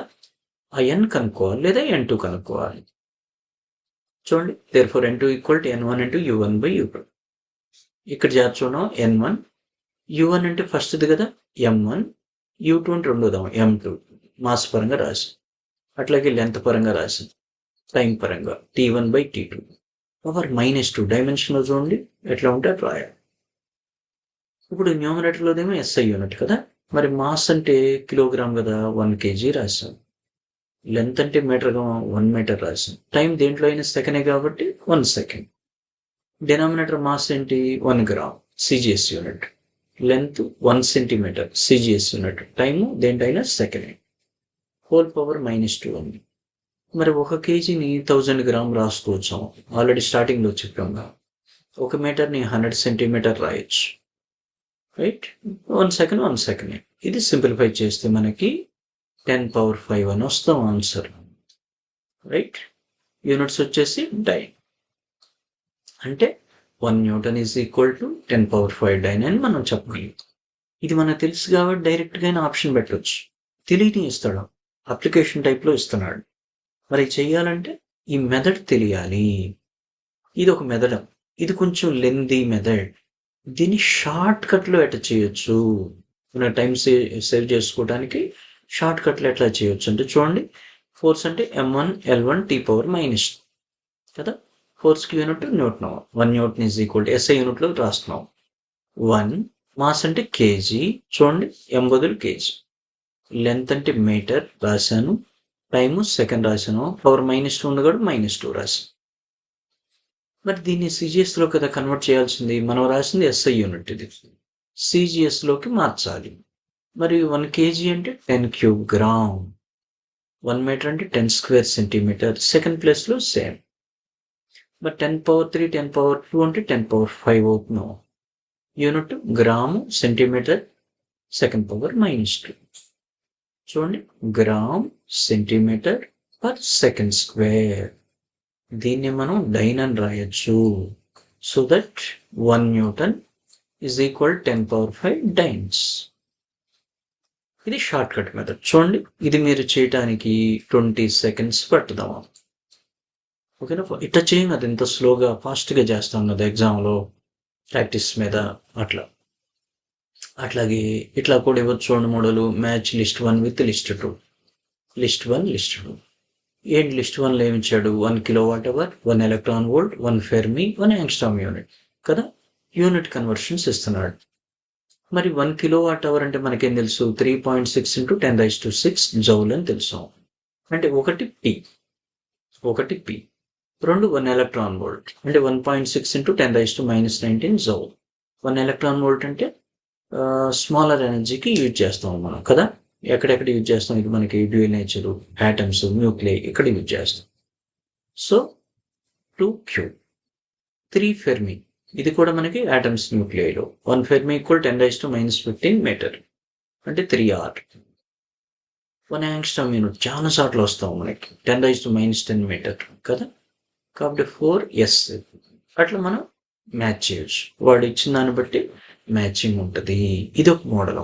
ఆ N కనుక్కోవాలి లేదా N2 కనుక్కోవాలి. చూడండి, therefore N2 equal to N1 into U1/U2. ఇక్కడ జాగ్రత్త చూడడం, N1 U1 అంటే ఫస్ట్ది కదా M1, U2 అంటే రెండోదాం M2, మాస్ పరంగా రాసి, అట్లాగే లెంత్ పరంగా రాసి, టైం పరంగా T1/T2 పవర్ -2 డైమెన్షన్లో చూడండి ఎట్లా ఉంటే అట్లా రాయాలి. ఇప్పుడు న్యూమరేటర్లోదేమో SI యూనిట్ కదా, మరి మాస్ అంటే కిలోగ్రామ్ కదా, 1 kg రాసాం. లెంత్ అంటే మీటర్గా 1 మీటర్ రాసాం. టైం దేంట్లో అయినా సెకండే కాబట్టి 1 సెకండ్. డినామినేటర్ మాస్ ఏంటి, 1 gram CGS unit, length 1 centimetre CGS unit, time దేంటైనా సెకండ్, హోల్ పవర్ -2 ఉంది. మరి 1 kgని 1000 గ్రామ్ రాసుకోవచ్చు, ఆల్రెడీ స్టార్టింగ్లో చెప్పాము. 1 మీటర్ని 100 సెంటీమీటర్ రాయొచ్చు, రైట్. 1 సెకండ్. ఇది సింప్లిఫై చేస్తే మనకి 10⁵ అని వస్తాం ఆన్సర్, రైట్. యూనిట్స్ వచ్చేసి డైన్, అంటే 1 newton is equal to 10⁵ dyne అని మనం చెప్పగలం. ఇది మనకు తెలుసు కాబట్టి డైరెక్ట్గా ఆప్షన్ పెట్టవచ్చు. తెలియని ఇస్తాడు, అప్లికేషన్ టైప్లో ఇస్తున్నాడు. మరి చెయ్యాలంటే ఈ మెథడ్ తెలియాలి. ఇది ఒక మెథడ్, ఇది కొంచెం లెందీ మెథడ్. దీన్ని షార్ట్ కట్లో ఎట్లా చేయొచ్చు, మన టైం సేవ్ చేసుకోవడానికి షార్ట్ కట్లో ఎట్లా చేయొచ్చు అంటే చూడండి, ఫోర్స్ అంటే M1 L1 T⁻⁻² కదా, ఫోర్స్కి unit newton, 1 newton is equal to SI యూనిట్లో రాస్తున్నాం 1. మాస్ అంటే కేజీ, చూడండి M బదులు కేజీ. లెంత్ అంటే మీటర్ రాశాను, టైము సెకండ్ రాశాను, పవర్ -2 ఉంది కూడా -2 రాశాను. మరి దీన్ని CGSలో కదా కన్వర్ట్ చేయాల్సింది, మనం రాసింది SI యూనిట్, ఇది CGSలోకి మార్చాలి. మరి 1 kg అంటే 10³ గ్రామ్, 1 మీటర్ అంటే 10² సెంటీమీటర్, సెకండ్ ప్లేస్లో సేమ్. మరి 10⁻3 10⁻2 అంటే 10⁵ అవుతున్నాం. Unit gram centimetre, second power -2. చూడండి, gram centimetre per second square. దీన్ని మనం డైన్ అని రాయొచ్చు. So that 1 newton is equal 10⁵ dynes. ఇది షార్ట్ కట్ మెథడ్. చూడండి, ఇది మీరు చేయటానికి 20 సెకండ్స్ పట్టుదాం. ఓకేనా, ఇట్లా చేయండి. అది ఎంత స్లోగా ఫాస్ట్గా చేస్తాం కదా ఎగ్జామ్లో ప్రాక్టీస్ మీద, అట్లాగే ఇట్లా కూడా ఇవ్వచ్చు. చూడండి, model match list 1 with list 2. List 2 ఏంటి, లిస్ట్ 1లో ఏమి ఇచ్చాడు, 1 kWh, 1 electron volt, 1 Fermi, 1 angstrom unit కదా, యూనిట్ కన్వర్షన్స్ ఇస్తున్నాడు. మరి 1 kWh అంటే మనకేం తెలుసు, 3.6 × 10⁶ జౌల్ అని తెలుసు. అంటే ఒకటి P, 2 1 ఎలక్ట్రాన్ వోల్ట్ అంటే 1.6 × 10⁻⁻19 జౌల్. 1 ఎలక్ట్రాన్ వోల్ట్ అంటే స్మాలర్ ఎనర్జీకి యూజ్ చేస్తాం మనం కదా, ఎక్కడెక్కడ యూజ్ చేస్తాం, ఇది మనకి డ్యూయల్ నేచరు, యాటమ్స్, న్యూక్లియై ఇక్కడ యూజ్ చేస్తాం. సో 2Q, 3 ఫెర్మి, ఇది కూడా మనకి యాటమ్స్ న్యూక్లియైలో. 1 ఫెర్మి ఈక్వల్ 10⁻⁻15 మీటర్ అంటే 3R. 1 యాంగ్స్ట్రామ్ యూనిట్ చాలా సార్లు వస్తాం మనకి, 10⁻⁻10 మీటర్ కదా. కాబట్టి 4s. అట్లా మనం మ్యాచ్ చేయొచ్చు, వాడు ఇచ్చిన దాన్ని బట్టి మ్యాచింగ్ ఉంటుంది. ఇది ఒక మోడల్.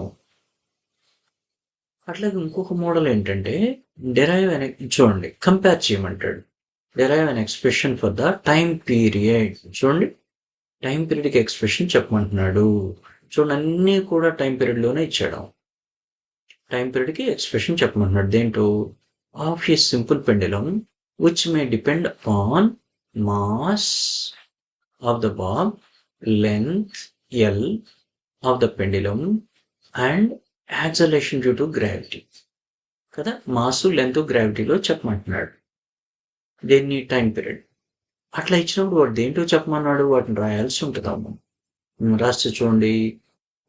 అట్లాగే ఇంకొక మోడల్ ఏంటంటే డెరైవ్ అనే, చూడండి కంపేర్ చేయమంటాడు. Derive an expression for the time period. చూడండి టైం పీరియడ్కి ఎక్స్ప్రెషన్ చెప్పమంటున్నాడు. చూడండి అన్నీ కూడా టైం పీరియడ్లోనే ఇచ్చాడు. టైం పీరియడ్కి ఎక్స్ప్రెషన్ చెప్పమంటున్నాడు. దేంటో of a simple pendulum which may depend on mass of the bob, length L of the pendulum and acceleration due to gravity. కదా, మాసు లెంత్ గ్రావిటీలో చెప్పమంటున్నాడు దేన్ని, టైం పీరియడ్. అట్లా ఇచ్చినప్పుడు వాడు దేంటో చెప్పమన్నాడు, వాటిని రాయాల్సి ఉంటుందమ్మా. రాస్తే చూడండి,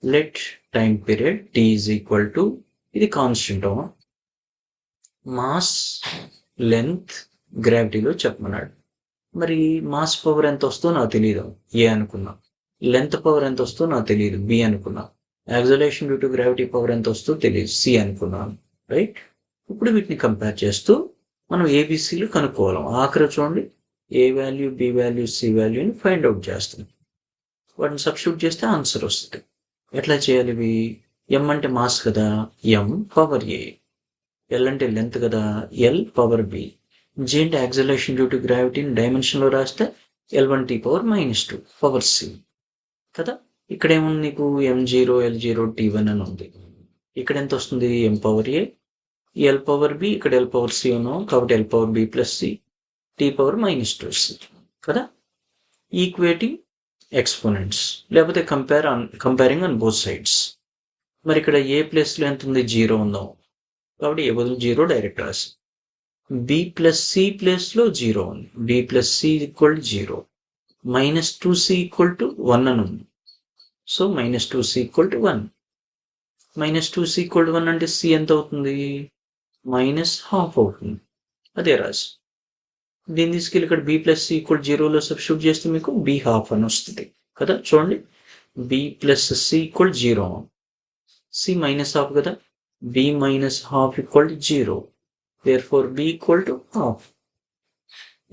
let time period T is equal to, ఇది కాన్స్టెంట్, మాస్ లెంత్ గ్రావిటీలో చెప్పమన్నాడు. మరి మాస్ పవర్ ఎంత వస్తుందో నాకు తెలియదు, ఏ అనుకున్నా. లెంత్ పవర్ ఎంత వస్తుందో నాకు తెలియదు, బి అనుకున్నా. Acceleration due to gravity power ఎంత వస్తుందో తెలియదు, సి అనుకున్నాను. రైట్, ఇప్పుడు వీటిని కంపేర్ చేస్తూ మనం ఏబిసిలు కనుక్కోవాలి. ఆఖరి చూడండి, ఏ వాల్యూ, బి వాల్యూ, సి వాల్యూని ఫైండ్ అవుట్ చేస్తాం. వాటిని సబ్స్టిట్యూట్ చేస్తే ఆన్సర్ వస్తుంది. ఎట్లా చేయాలి ఇవి? ఎం అంటే మాస్ కదా, ఎం పవర్ ఏ. ఎల్ అంటే లెంత్ కదా, ఎల్ పవర్ బి. జీ అంటే యాక్సలరేషన్ డ్యూ టు గ్రావిటీని డైమెన్షన్లో రాస్తే L1t పవర్ -2 పవర్ సి కదా. ఇక్కడ ఏముంది నీకు, M0 L0 T1 అని ఉంది. ఇక్కడ ఎంత వస్తుంది, M power A, L power B, ఇక్కడ ఎల్ పవర్ సి ఉన్నాం కాబట్టి L power B plus C, T power -2c కదా. ఈక్వేటింగ్ ఎక్స్పోనెంట్స్, లేకపోతే కంపేరింగ్ ఆన్ బోత్ సైడ్స్. మరి ఇక్కడ ఏ ప్లస్లో ఎంత ఉంది, 0 ఉందాం కాబట్టి ఏ బదులు 0 డైరెక్ట్ రాసి. బి ప్లస్ సి ప్లస్లో 0 ఉంది, B plus C equal to 0, -2c equal to 1 అని ఉంది. So -2c equal to 1, -2c equal to 1 అంటే సి ఎంత అవుతుంది, -12 అవుతుంది. అదే రాసి దీన్ని తీసుకెళ్ళి ఇక్కడ బి ప్లస్ సి ఈక్వల్ 0లో సబ్స్టిట్యూట్ చేస్తే మీకు B12 అని వస్తుంది కదా. చూడండి, B plus C equal 0, C -12 కదా, B -12 equal to 0, therefore b equal to 12.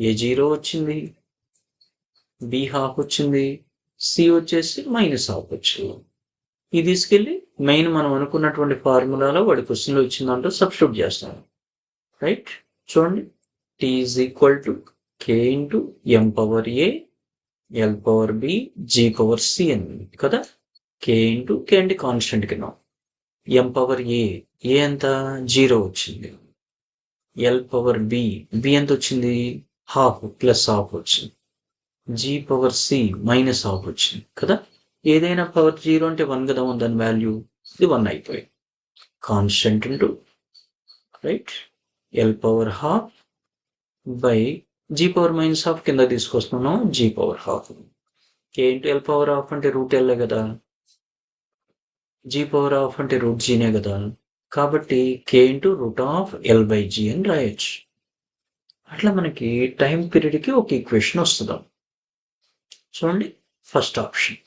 A 0 వచ్చింది, B12 వచ్చింది, సి వచ్చేసి -12 వచ్చింది. ఇది తీసుకెళ్ళి మెయిన్ మనం అనుకున్నటువంటి ఫార్ములాలో వాడి క్వశ్చన్లో వచ్చిందంటూ సబ్స్టిట్యూట్ చేస్తాం. రైట్, చూడండి, T is equal to K into M power A, L power B, G power C అని కదా. కే ఇంటూ కే అంటే కాన్స్టెంట్ కింద, ఎం పవర్ ఏ ఎంత 0 వచ్చింది, ఎల్ పవర్ బి ఎంత వచ్చింది, +12 వచ్చింది, జీ పవర్ సి -12 వచ్చింది కదా. ఏదైనా పవర్ 0 అంటే 1 కదా, దాని వాల్యూ, ఇది 1 అయిపోయింది. Constant into right L power ½ by G power -12 కింద తీసుకొస్తున్నాం, G power ½. K into L power ½ అంటే √L కదా, జీ పవర్ ½ అంటే √Gనే కదా. కాబట్టి కే ఇంటూ √L/G అని రాయొచ్చు. అట్లా మనకి టైం పీరియడ్కి ఒక ఈక్వేషన్ వస్తుంది. చూడండి, first option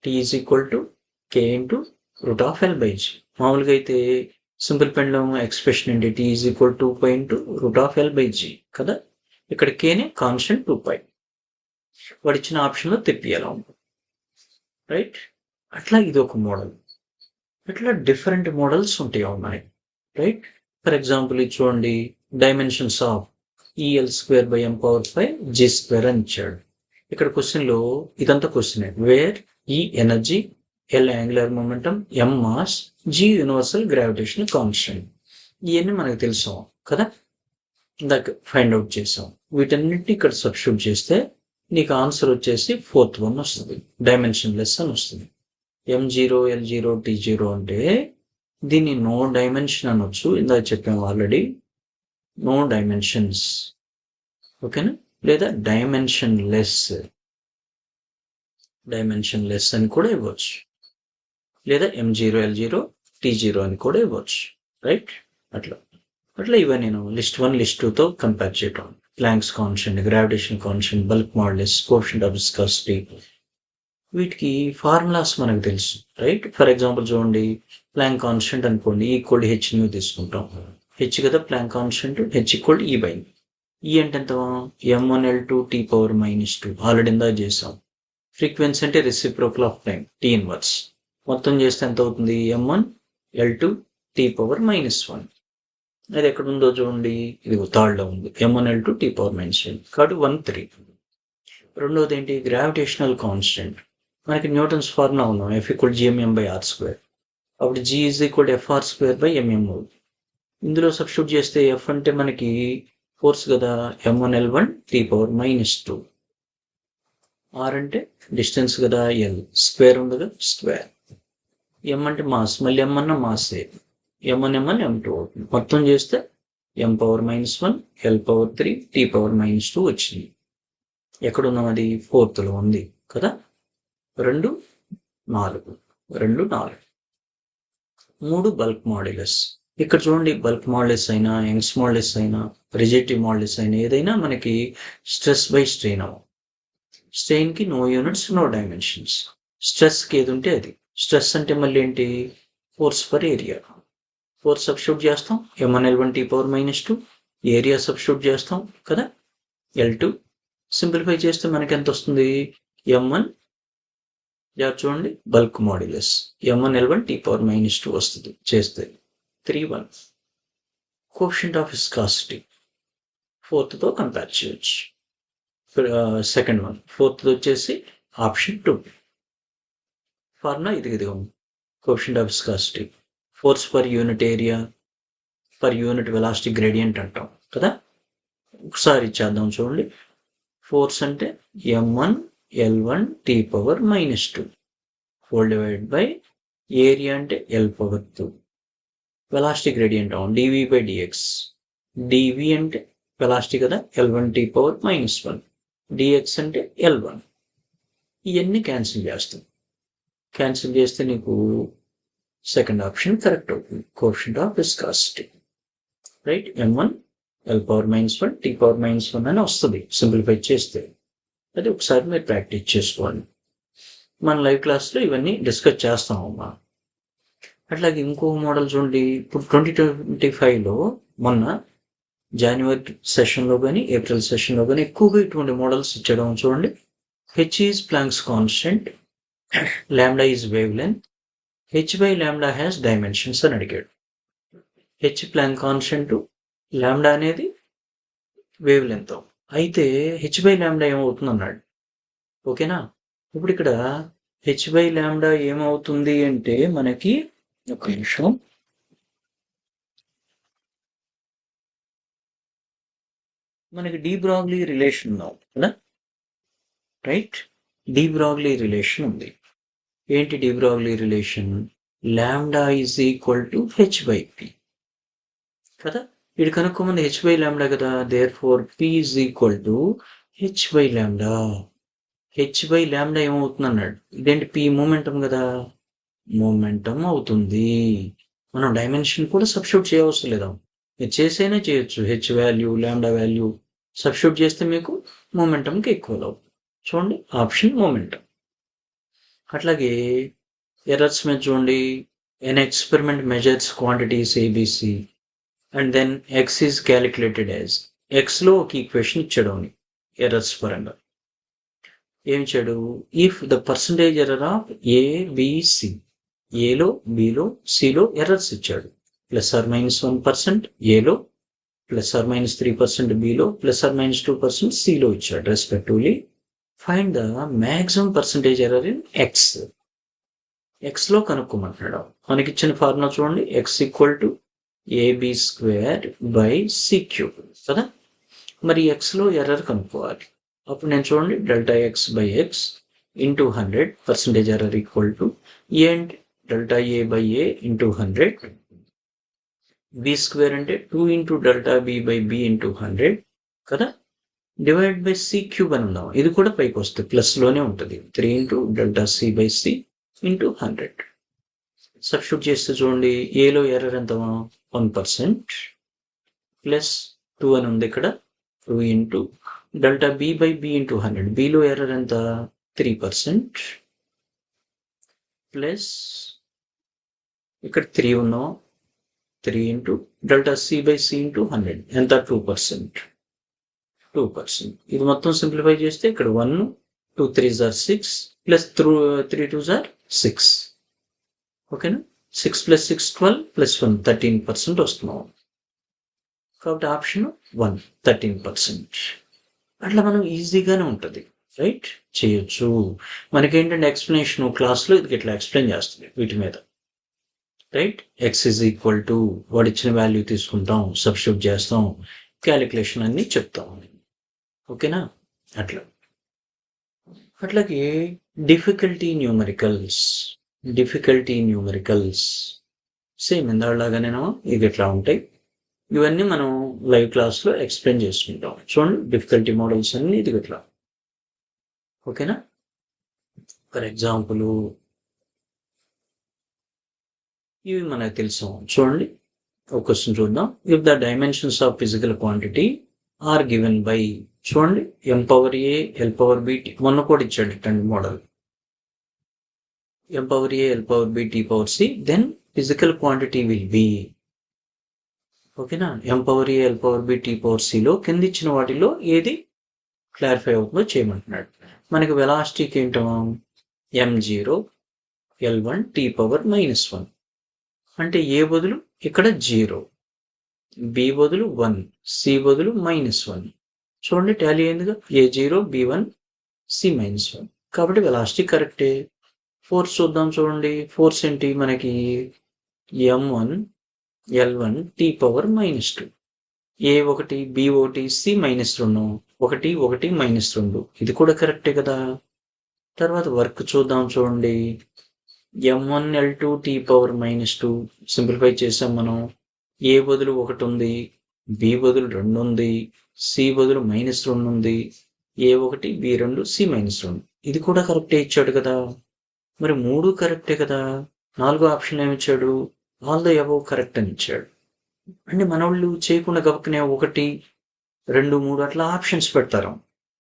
T is equal to K into √L/G. మామూలుగా అయితే సింపుల్ పెండ్లం ఎక్స్ప్రెషన్ ఏంటి, T is equal to 2π into √L/G కదా. ఇక్కడ కేనే కాన్స్టెంట్ 2π, వాడు ఇచ్చిన ఆప్షన్లో తెప్పియాలి. రైట్, అట్లా ఇది ఒక మోడల్. ఇట్లా డిఫరెంట్ మోడల్స్ ఉంటాయి ఉన్నాయి. రైట్, ఫర్ ఎగ్జాంపుల్ ఇది చూడండి, డైమెన్షన్స్ ఆఫ్ EL²/m⁵G² అని ఇచ్చాడు. ఇక్కడ క్వశ్చన్లో ఇదంతా question, where E energy, L angular momentum, M mass, G universal gravitation constant. ఇవన్నీ మనకు తెలుసు కదా, ఇందాక ఫైండ్ అవుట్ చేసాం. వీటన్నిటిని ఇక్కడ సబ్స్టిట్యూట్ చేస్తే నీకు ఆన్సర్ వచ్చేసి 4th వన్ వస్తుంది, డైమెన్షన్ లెస్ అని వస్తుంది. M0 L0 T0 అంటే దీన్ని నో డైమెన్షన్ అనొచ్చు, ఇందాక చెప్పాము ఆల్రెడీ, నో డైమెన్షన్స్ ఓకేనా, లేదా డైమెన్షన్ లెస్ అని కూడా ఇవ్వచ్చు, లేదా M0 L0 T0 అని కూడా ఇవ్వచ్చు. రైట్, అట్లా ఇవన్నీ నేను లిస్ట్ 1 లిస్ట్ 2తో కంపేర్ చేయటం. Planck's constant, gravitation constant, bulk modulus, coefficient of viscosity, వీటికి ఫార్ములాస్ మనకు తెలుసు. రైట్, ఫర్ ఎగ్జాంపుల్ చూడండి, ప్లాంక్ కాన్స్టెంట్ అనుకోండి, ఈక్వల్ హెచ్ న్యూ తీసుకుంటాం. హెచ్ కదా Planck constant, H equal E/μ. ఈ అంటే ఎంత m1L2 T⁻², ఆల్రెడీ ఇందా చేసాం. ఫ్రీక్వెన్సీ అంటే reciprocal of time, T inverse. మొత్తం చేస్తే ఎంత అవుతుంది, m1L2T⁻². అది ఎక్కడ ఉందో చూడండి, ఇది థర్డ్లో ఉంది, m1L2T⁻². కాబట్టి 1 3. రెండోది ఏంటి, గ్రావిటేషనల్ కాన్స్టెంట్. మనకి న్యూటన్స్ ఫార్ములా ఉన్నాం, F=gmm/r². అప్పుడు g =Fr²/mm. ఇందులో సబ్స్టిట్యూట్ చేస్తే F అంటే మనకి ఫోర్స్ కదా, m1L1T⁻². ఆర్ అంటే డిస్టెన్స్ కదా, ఎల్. స్క్వేర్ ఉంది కదా, స్క్వేర్. ఎం అంటే మాస్, మళ్ళీ ఎం అన్న మాసే, m1 m1 m2 అవుతుంది. మొత్తం చేస్తే m⁻⁻1 L⁻3 T⁻². వచ్చింది. ఎక్కడున్నాం, అది ఫోర్త్లో ఉంది కదా. 2 4 2 4. 3 బల్క్ మాడ్యులస్. ఇక్కడ చూడండి, బల్క్ మాడ్యులస్ అయినా, యంగ్స్ మాడ్యులస్ అయినా, రిజిడిటీ మాడ్యులస్ అయినా, ఏదైనా మనకి స్ట్రెస్ బై స్ట్రెయిన్ అవ్వం. స్ట్రెయిన్కి నో యూనిట్స్, నో డైమెన్షన్స్. స్ట్రెస్కి ఏది ఉంటే అది. స్ట్రెస్ అంటే మళ్ళీ ఏంటి, force per area. Force substitute చేస్తాం, m1L1T⁻². ఏరియా సబ్స్టిట్యూట్ చేస్తాం కదా, L2. సింప్లిఫై చేస్తే మనకి ఎంత వస్తుంది, m1 చూడండి, బల్క్ మాడ్యులస్ m1L1T⁻² వస్తుంది. చేస్తే 3 1. కోఎఫిషియంట్ ఆఫ్ విస్కాసిటీ ఫోర్త్తో కంపేర్ చేయొచ్చు. సెకండ్ వన్, ఫోర్త్ వచ్చేసి ఆప్షన్ 2. ఫార్ములా ఇది ఉంది. Coefficient of viscosity, force per unit area per unit velocity gradient అంటాం కదా. ఒకసారి ఇచ్చేద్దాం చూడండి. ఫోర్స్ అంటే m1L1T⁻² whole divide by area అంటే L⁻². Velocity gradient dV/dx. dV అంటే వెలాసిటీ కదా, L1T⁻⁻1. dx అంటే L1. ఇవన్నీ క్యాన్సిల్ చేస్తాం. క్యాన్సిల్ చేస్తే నీకు సెకండ్ ఆప్షన్ కరెక్ట్ అవుతుంది, coefficient of viscosity. Right, m1 L⁻⁻1 T⁻⁻1 అని వస్తుంది సింప్లిఫై చేస్తే. అది ఒకసారి మీరు ప్రాక్టీస్ చేసుకోండి. మన లైవ్ క్లాస్లో ఇవన్నీ డిస్కస్ చేస్తామమ్మా. అట్లాగే ఇంకో మోడల్ చూడండి, ఇప్పుడు 2025లో మొన్న జనవరి సెషన్లో కానీ ఏప్రిల్ సెషన్లో కానీ ఎక్కువగా ఇటువంటి మోడల్స్ ఇచ్చడం చూడండి. h is planks constant, lambda is wave length, h/λ has dimensions అని అడిగాడు. h ప్లాంక్ కాన్స్టెంట్, లాంబ్డా అనేది వేవ్ లెంత్. అయితే h/λ ఏమవుతుంది అన్నాడు. ఓకేనా. ఇప్పుడు ఇక్కడ h/λ ఏమవుతుంది అంటే మనకి, ఒక నిమిషం, మనకి డి బ్రోగ్లీ రిలేషన్ ఉంది కదా. రైట్, డి బ్రోగ్లీ రిలేషన్ ఉంది. ఏంటి de Broglie relation, lambda is equal to h/p కదా. ఇది కనుక్కోమంది h/λ కదా, therefore p is equal to h/λ. h/λ ఏమవుతుంది అన్నాడు. ఇదేంటి, p మూమెంటం కదా, మూమెంటం అవుతుంది. మనం డైమెన్షన్ కూడా సబ్స్టిట్యూట్ చేయవలసిన లేదా, మీరు చేసైనా చేయొచ్చు. h value, lambda value substitute చేస్తే మీకు మూమెంటంకి ఈక్వల్ అవుతుంది. చూడండి, ఆప్షన్ మూమెంటం. అట్లాగే ఎర్రర్స్ మీద చూడండి, an experiment measures quantities ABC and then x is calculated as. xలో ఒక ఈక్వేషన్ ఇచ్చాడు ఎర్రర్స్ పరంగా. ఏమి ఇచ్చాడు, if the percentage error of ABC, ఏలో, బిలో, సిలో ఎర్రర్స్ ఇచ్చాడు. +or-1% ఏలో, +or-3% బిలో, +or-2% సిలో ఇచ్చాడు respectively. Find the maximum percentage error in X. ఎక్స్లో కనుక్కోమంటున్నాడు. మనకి ఇచ్చిన ఫార్ములా చూడండి, x = AB²/c³ కదా. మరి ఎక్స్లో ఎర్రర్ కనుక్కోవాలి. అప్పుడు నేను చూడండి, Δx/x × 100 percentage error equal to A అంటే Δa/a × 100, b² అంటే 2 × Δb/b × 100 కదా, డివైడ్ బై c³ అని ఉందాం. ఇది కూడా పైకి వస్తుంది, ప్లస్లోనే ఉంటుంది, 3 × Δc/c × 100. సబ్స్టిట్యూట్ చేస్తే చూడండి, ఏలో ఎర్రర్ ఎంత, 1%, +2 అని ఉంది ఇక్కడ, 2 × Δb/b × 100. బిలో ఎర్రర్ ఎంత, 3%, ప్లస్ ఇక్కడ 3 ఉన్నాం, 3 × Δc/c × 100 ఎంత, 2%. 2%. ఇది మొత్తం సింప్లిఫై చేస్తే ఇక్కడ 1 2 3s are 6 plus 3 2s are 6. ఓకేనా, 6 + 6 12 ప్లస్ 1 13% వస్తున్నాం. కాబట్టి ఆప్షన్ 1 13%. అట్లా మనం ఈజీగానే ఉంటుంది, రైట్, చేయొచ్చు. మనకేంటంటే ఎక్స్ప్లెనేషన్ క్లాస్లో ఇది ఇట్లా ఎక్స్ప్లెయిన్ చేస్తుంది వీటి మీద, right. X is equal to వాడు ఇచ్చిన వాల్యూ తీసుకుంటాం, సబ్స్టిట్యూట్ చేస్తాం, క్యాలిక్యులేషన్ అన్ని చెప్తాం. ఓకేనా, అట్లాగే డిఫికల్టీ న్యూమరికల్స్ సేమ్ ఇందాలాగానేమో ఇవి ఎట్లా ఉంటాయి. ఇవన్నీ మనం లైవ్ క్లాస్లో ఎక్స్ప్లెయిన్ చేసుకుంటాం. చూడండి, డిఫికల్టీ మోడల్స్ అన్ని ఇది ఇట్లా. ఓకేనా, ఫర్ ఎగ్జాంపుల్ ఇవి మనకు తెలుసు. చూడండి, ఒక క్వశ్చన్ చూద్దాం. If the dimensions of physical quantity are given by, చూడండి, m⁴a l⁴b మొన్న కూడా ఇచ్చాడు ఇట్టండి model. m⁴a l⁴b t⁴c then physical quantity will be. ఓకేనా, m⁴a l⁴b t⁴cలో కింద ఇచ్చిన వాటిలో ఏది క్లారిఫై అవుతుందో చేయమంటున్నాడు. మనకి వెలాసిటీకి ఏంటో m0 l1 t⁻−1 అంటే ఏ బదులు ఇక్కడ 0, బి బదులు 1, సి బదులు -1. చూడండి, టాలీ అయిందిగా, a0 b1 c-1. కాబట్టి వెలాసిటీ కరెక్టే. ఫోర్స్ చూద్దాం. చూడండి, ఫోర్స్ ఏంటి మనకి m1 l1 t⁻−2, a1 b1 c-2 1 1 -2. ఇది కూడా కరెక్టే కదా. తర్వాత వర్క్ చూద్దాం. చూడండి, m1 l2 t⁻−2 సింప్లిఫై చేసాం మనం. ఏ బదులు 1 ఉంది, బి బదులు 2 ఉంది, సి బదులు -2 ఉంది, a1 b2 c-2. ఇది కూడా కరెక్టే ఇచ్చాడు కదా. మరి 3 కరెక్టే కదా. 4 ఆప్షన్ ఏమిచ్చాడు, ఆల్ ద అబవ్ కరెక్ట్ అని ఇచ్చాడు. అంటే మన వాళ్ళు చేయకుండా గబక్కనే 1 2 3 అట్లా ఆప్షన్స్ పెడతారు.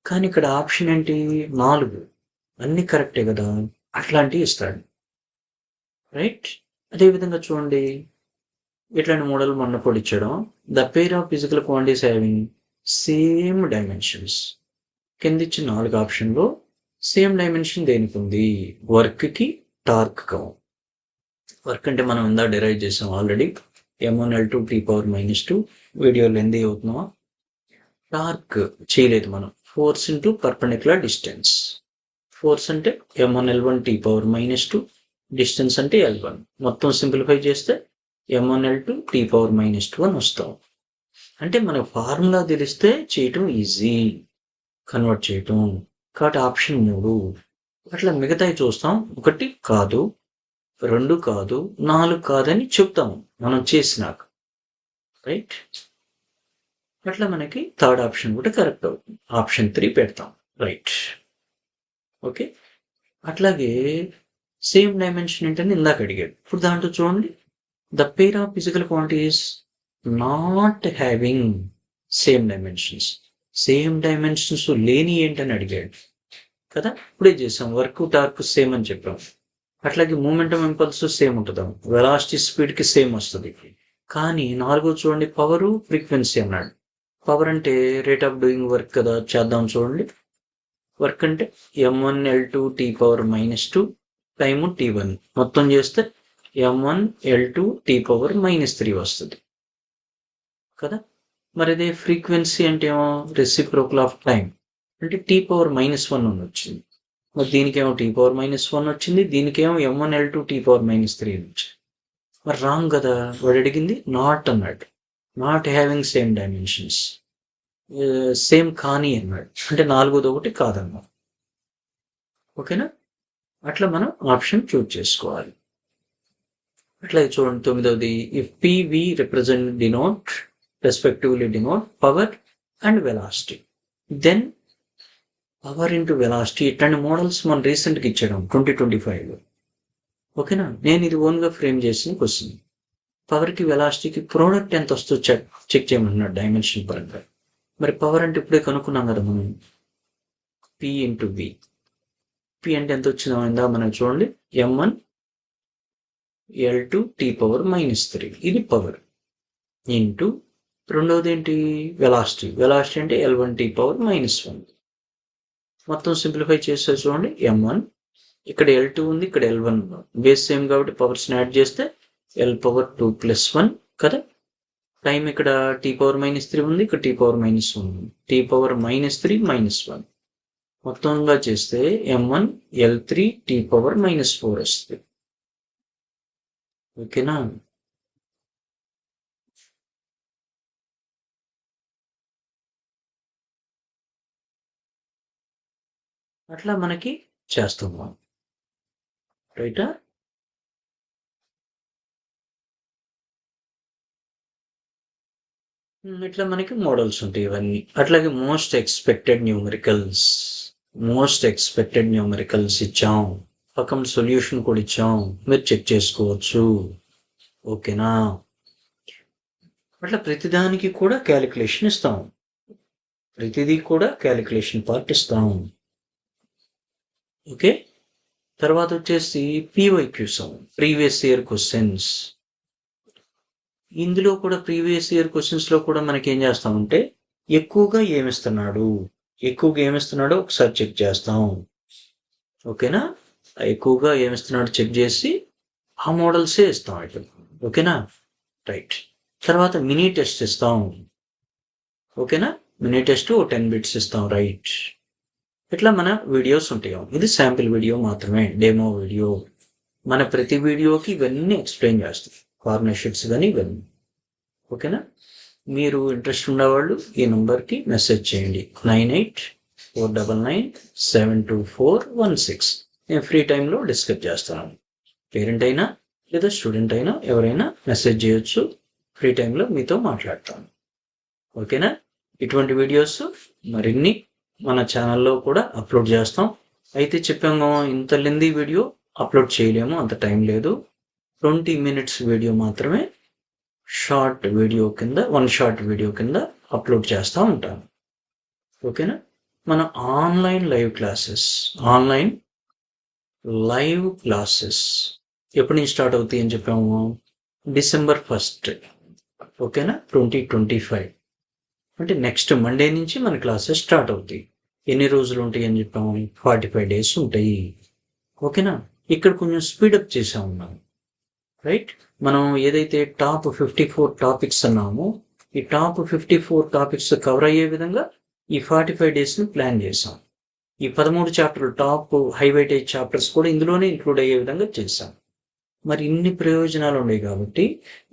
కానీ ఇక్కడ ఆప్షన్ ఏంటి, 4 అన్ని కరెక్టే కదా, అట్లాంటివి ఇస్తాడు, రైట్. అదేవిధంగా చూడండి, ఇట్లాంటి మోడల్ మొన్న కూడా ఇచ్చాడు. The pair of physical quantities having same dimensions. కింద ఇచ్చిన 4 ఆప్షన్లో సేమ్ డైమెన్షన్ దేనికి ఉంది, వర్క్కి టార్క్. వర్క్ అంటే మనం ఇందా డిరైవ్ చేసాం already, m1 l2 t⁻−2. Video length అవుతున్నావా. టార్క్ చేయలేదు మనం, force into perpendicular distance. Force అంటే m1 l1 t⁻−2, డిస్టెన్స్ అంటే l1. మొత్తం సింప్లిఫై చేస్తే m1 l2 t⁻−2 అని వస్తాం. అంటే మనకు ఫార్ములా తెలిస్తే చేయటం ఈజీ, కన్వర్ట్ చేయటం. కాబట్టి ఆప్షన్ 3. అట్లా మిగతాయి చూస్తాం, 1 కాదు, 2 కాదు, 4 కాదని చెప్తాము మనం చేసినాక, రైట్. అట్లా మనకి థర్డ్ ఆప్షన్ కూడా కరెక్ట్ అవుతుంది. ఆప్షన్ 3 పెడతాం, రైట్. ఓకే, అట్లాగే సేమ్ డైమెన్షన్ ఏంటని ఇందాక అడిగాడు. ఇప్పుడు దాంట్లో చూడండి, the pair of physical quantities not having same dimensions. Same dimensions లేని ఏంటని అడిగాడు కదా. ఇప్పుడే చేసాం, వర్క్ టార్క్ సేమ్ అని చెప్పాం. అట్లాగే మూమెంటం ఇంపల్స్ సేమ్ ఉంటుందాం, వెలాసిటీ స్పీడ్కి సేమ్ వస్తుంది. కానీ 4 చూడండి, పవరు ఫ్రీక్వెన్సీ అన్నాడు. పవర్ అంటే రేట్ ఆఫ్ డూయింగ్ వర్క్ కదా. చేద్దాం చూడండి, వర్క్ అంటే m1 l2 t⁻−2 time t1 మొత్తం చేస్తే m1 l2 t⁻−3 వస్తుంది కదా. మరి అదే ఫ్రీక్వెన్సీ అంటే ఏమో రెసిప్రోకల్ ఆఫ్ టైం అంటే t⁻−1 అని వచ్చింది. మరి దీనికేమో t⁻−1 వచ్చింది, దీనికేమో m1 l2 t⁻−3 వచ్చింది. మరి రాంగ్ కదా. వాడు అడిగింది నాట్ అన్నాడు, not having same dimensions, same కానీ అన్నాడు. అంటే 4ది ఒకటి కాదన్నమాట. ఓకేనా, అట్లా మనం ఆప్షన్ చూజ్ చేసుకోవాలి. అట్లా చూడండి, 9వది, if PV represent denote respectively denote power and velocity, then power into velocity. ఇట్లాంటి మోడల్స్ మనం రీసెంట్గా ఇచ్చాడు 2025లో. ఓకేనా, నేను ఇది ఓన్గా ఫ్రేమ్ చేసిన క్వశ్చన్. పవర్కి వెలాసిటీకి ప్రోడక్ట్ ఎంత వస్తుందో చెక్ చేయమన్నాడు డైమెన్షన్ పరంగా. మరి పవర్ అంటే ఇప్పుడే కనుక్కున్నాం కదా మనం, P ఇంటూ V. P అంటే ఎంత వచ్చిందో అయిందా మనం చూడండి, m1 l2 t⁻−3 ఇది పవర్ ఇంటూ రెండవది ఏంటి? వెలాసిటీ. వెలాసిటీ అంటే L1t⁻⁻1. మొత్తం సింప్లిఫై చేస్తే చూడండి m1, ఇక్కడ L2 ఉంది, ఇక్కడ L1 బేస్ సేమ్ కాబట్టి పవర్స్ని యాడ్ చేస్తే L⁻2+1 కదా. టైం ఇక్కడ t⁻−3 ఉంది, ఇక్కడ t⁻−1 ఉంది, t⁻−3 -1 మొత్తంగా చేస్తే m1 L3 t⁻−4 వస్తుంది. ఓకేనా? అట్లా మనకి చేస్తున్నాం రైటా. ఇట్లా మనకి మోడల్స్ ఉంటాయి ఇవన్నీ. అట్లాగే మోస్ట్ ఎక్స్పెక్టెడ్ న్యూమరికల్స్ ఇచ్చాం, పక్కన సొల్యూషన్ కూడా ఇచ్చాం, మీరు చెక్ చేసుకోవచ్చు. ఓకేనా? అట్లా ప్రతిదానికి కూడా క్యాలిక్యులేషన్ ఇస్తాం, ప్రతిదీ కూడా క్యాలిక్యులేషన్ పార్ట్ ఇస్తాం. ఓకే. తర్వాత వచ్చేసి PYQs, ప్రీవియస్ ఇయర్ క్వశ్చన్స్. ఇందులో కూడా ప్రీవియస్ ఇయర్ క్వశ్చన్స్లో కూడా మనకి ఏం చేస్తామంటే ఎక్కువగా ఏమిస్తున్నాడో ఒకసారి చెక్ చేస్తాం. ఓకేనా? ఎక్కువగా ఏమిస్తున్నాడో చెక్ చేసి ఆ మోడల్సే ఇస్తాం ఇట్లా. ఓకేనా? రైట్. తర్వాత మినీ టెస్ట్ ఇస్తాం. ఓకేనా? మినీ టెస్ట్ 10 బిట్స్ ఇస్తాం. రైట్. ఇట్లా మన వీడియోస్ ఉంటాయి. ఇది శాంపిల్ వీడియో మాత్రమే, డెమో వీడియో. మన ప్రతి వీడియోకి ఇవన్నీ ఎక్స్ప్లెయిన్ చేస్తాం, కార్నర్ షీట్స్ కానీ ఇవన్నీ. ఓకేనా? మీరు ఇంట్రెస్ట్ ఉన్నవాళ్ళు ఈ నెంబర్కి మెసేజ్ చేయండి, 9849972416. నేను ఫ్రీ టైంలో డిస్కస్ చేస్తాను. పేరెంట్ అయినా లేదా స్టూడెంట్ అయినా ఎవరైనా మెసేజ్ చేయొచ్చు, ఫ్రీ టైంలో మీతో మాట్లాడతాను. ఓకేనా? ఇటువంటి వీడియోస్ మరిన్ని మన ఛానల్లో కూడా అప్లోడ్ చేస్తాం. అయితే చెప్పాము, ఇంత లెందీ వీడియో అప్లోడ్ చేయలేము, అంత టైం లేదు. 20 minutes వీడియో మాత్రమే షార్ట్ వీడియో కింద, 1 షార్ట్ వీడియో కింద అప్లోడ్ చేస్తూ ఉంటాను. ఓకేనా? మన ఆన్లైన్ లైవ్ క్లాసెస్ ఎప్పటి నుంచి స్టార్ట్ అవుతాయి అని చెప్పాము? December 1st. ఓకేనా? 2025 అంటే నెక్స్ట్ మండే నుంచి మన క్లాసెస్ స్టార్ట్ అవుతాయి. ఎన్ని రోజులు ఉంటాయి అని చెప్పాము? 45 days ఉంటాయి. ఓకేనా? ఇక్కడ కొంచెం స్పీడప్ చేసా ఉన్నాము. రైట్. మనం ఏదైతే టాప్ 54 టాపిక్స్ అన్నామో ఈ టాప్ 54 టాపిక్స్ కవర్ అయ్యే విధంగా ఈ 45 daysని ప్లాన్ చేసాం. ఈ 13 చాప్టర్లు టాప్ హై వెయిటేజ్ చాప్టర్స్ కూడా ఇందులోనే ఇంక్లూడ్ అయ్యే విధంగా చేసాం. మరి ఇన్ని ప్రయోజనాలు ఉన్నాయి కాబట్టి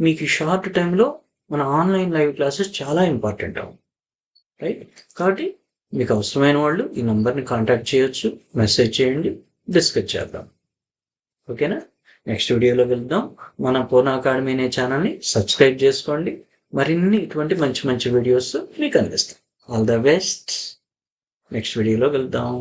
మీకు షార్ట్ టైంలో మన ఆన్లైన్ లైవ్ క్లాసెస్ చాలా ఇంపార్టెంట్ అవును. రైట్. కాబట్టి మీకు అవసరమైన వాళ్ళు ఈ నెంబర్ని కాంటాక్ట్ చేయొచ్చు, మెసేజ్ చేయండి, డిస్కస్ చేద్దాం. ఓకేనా? నెక్స్ట్ వీడియోలో వెళ్దాం. మన పూర్ణ అకాడమీ అనే ఛానల్ని సబ్స్క్రైబ్ చేసుకోండి. మరిన్ని ఇటువంటి మంచి వీడియోస్ మీకు అందిస్తాం. All the best. నెక్స్ట్ వీడియోలో వెళ్దాం.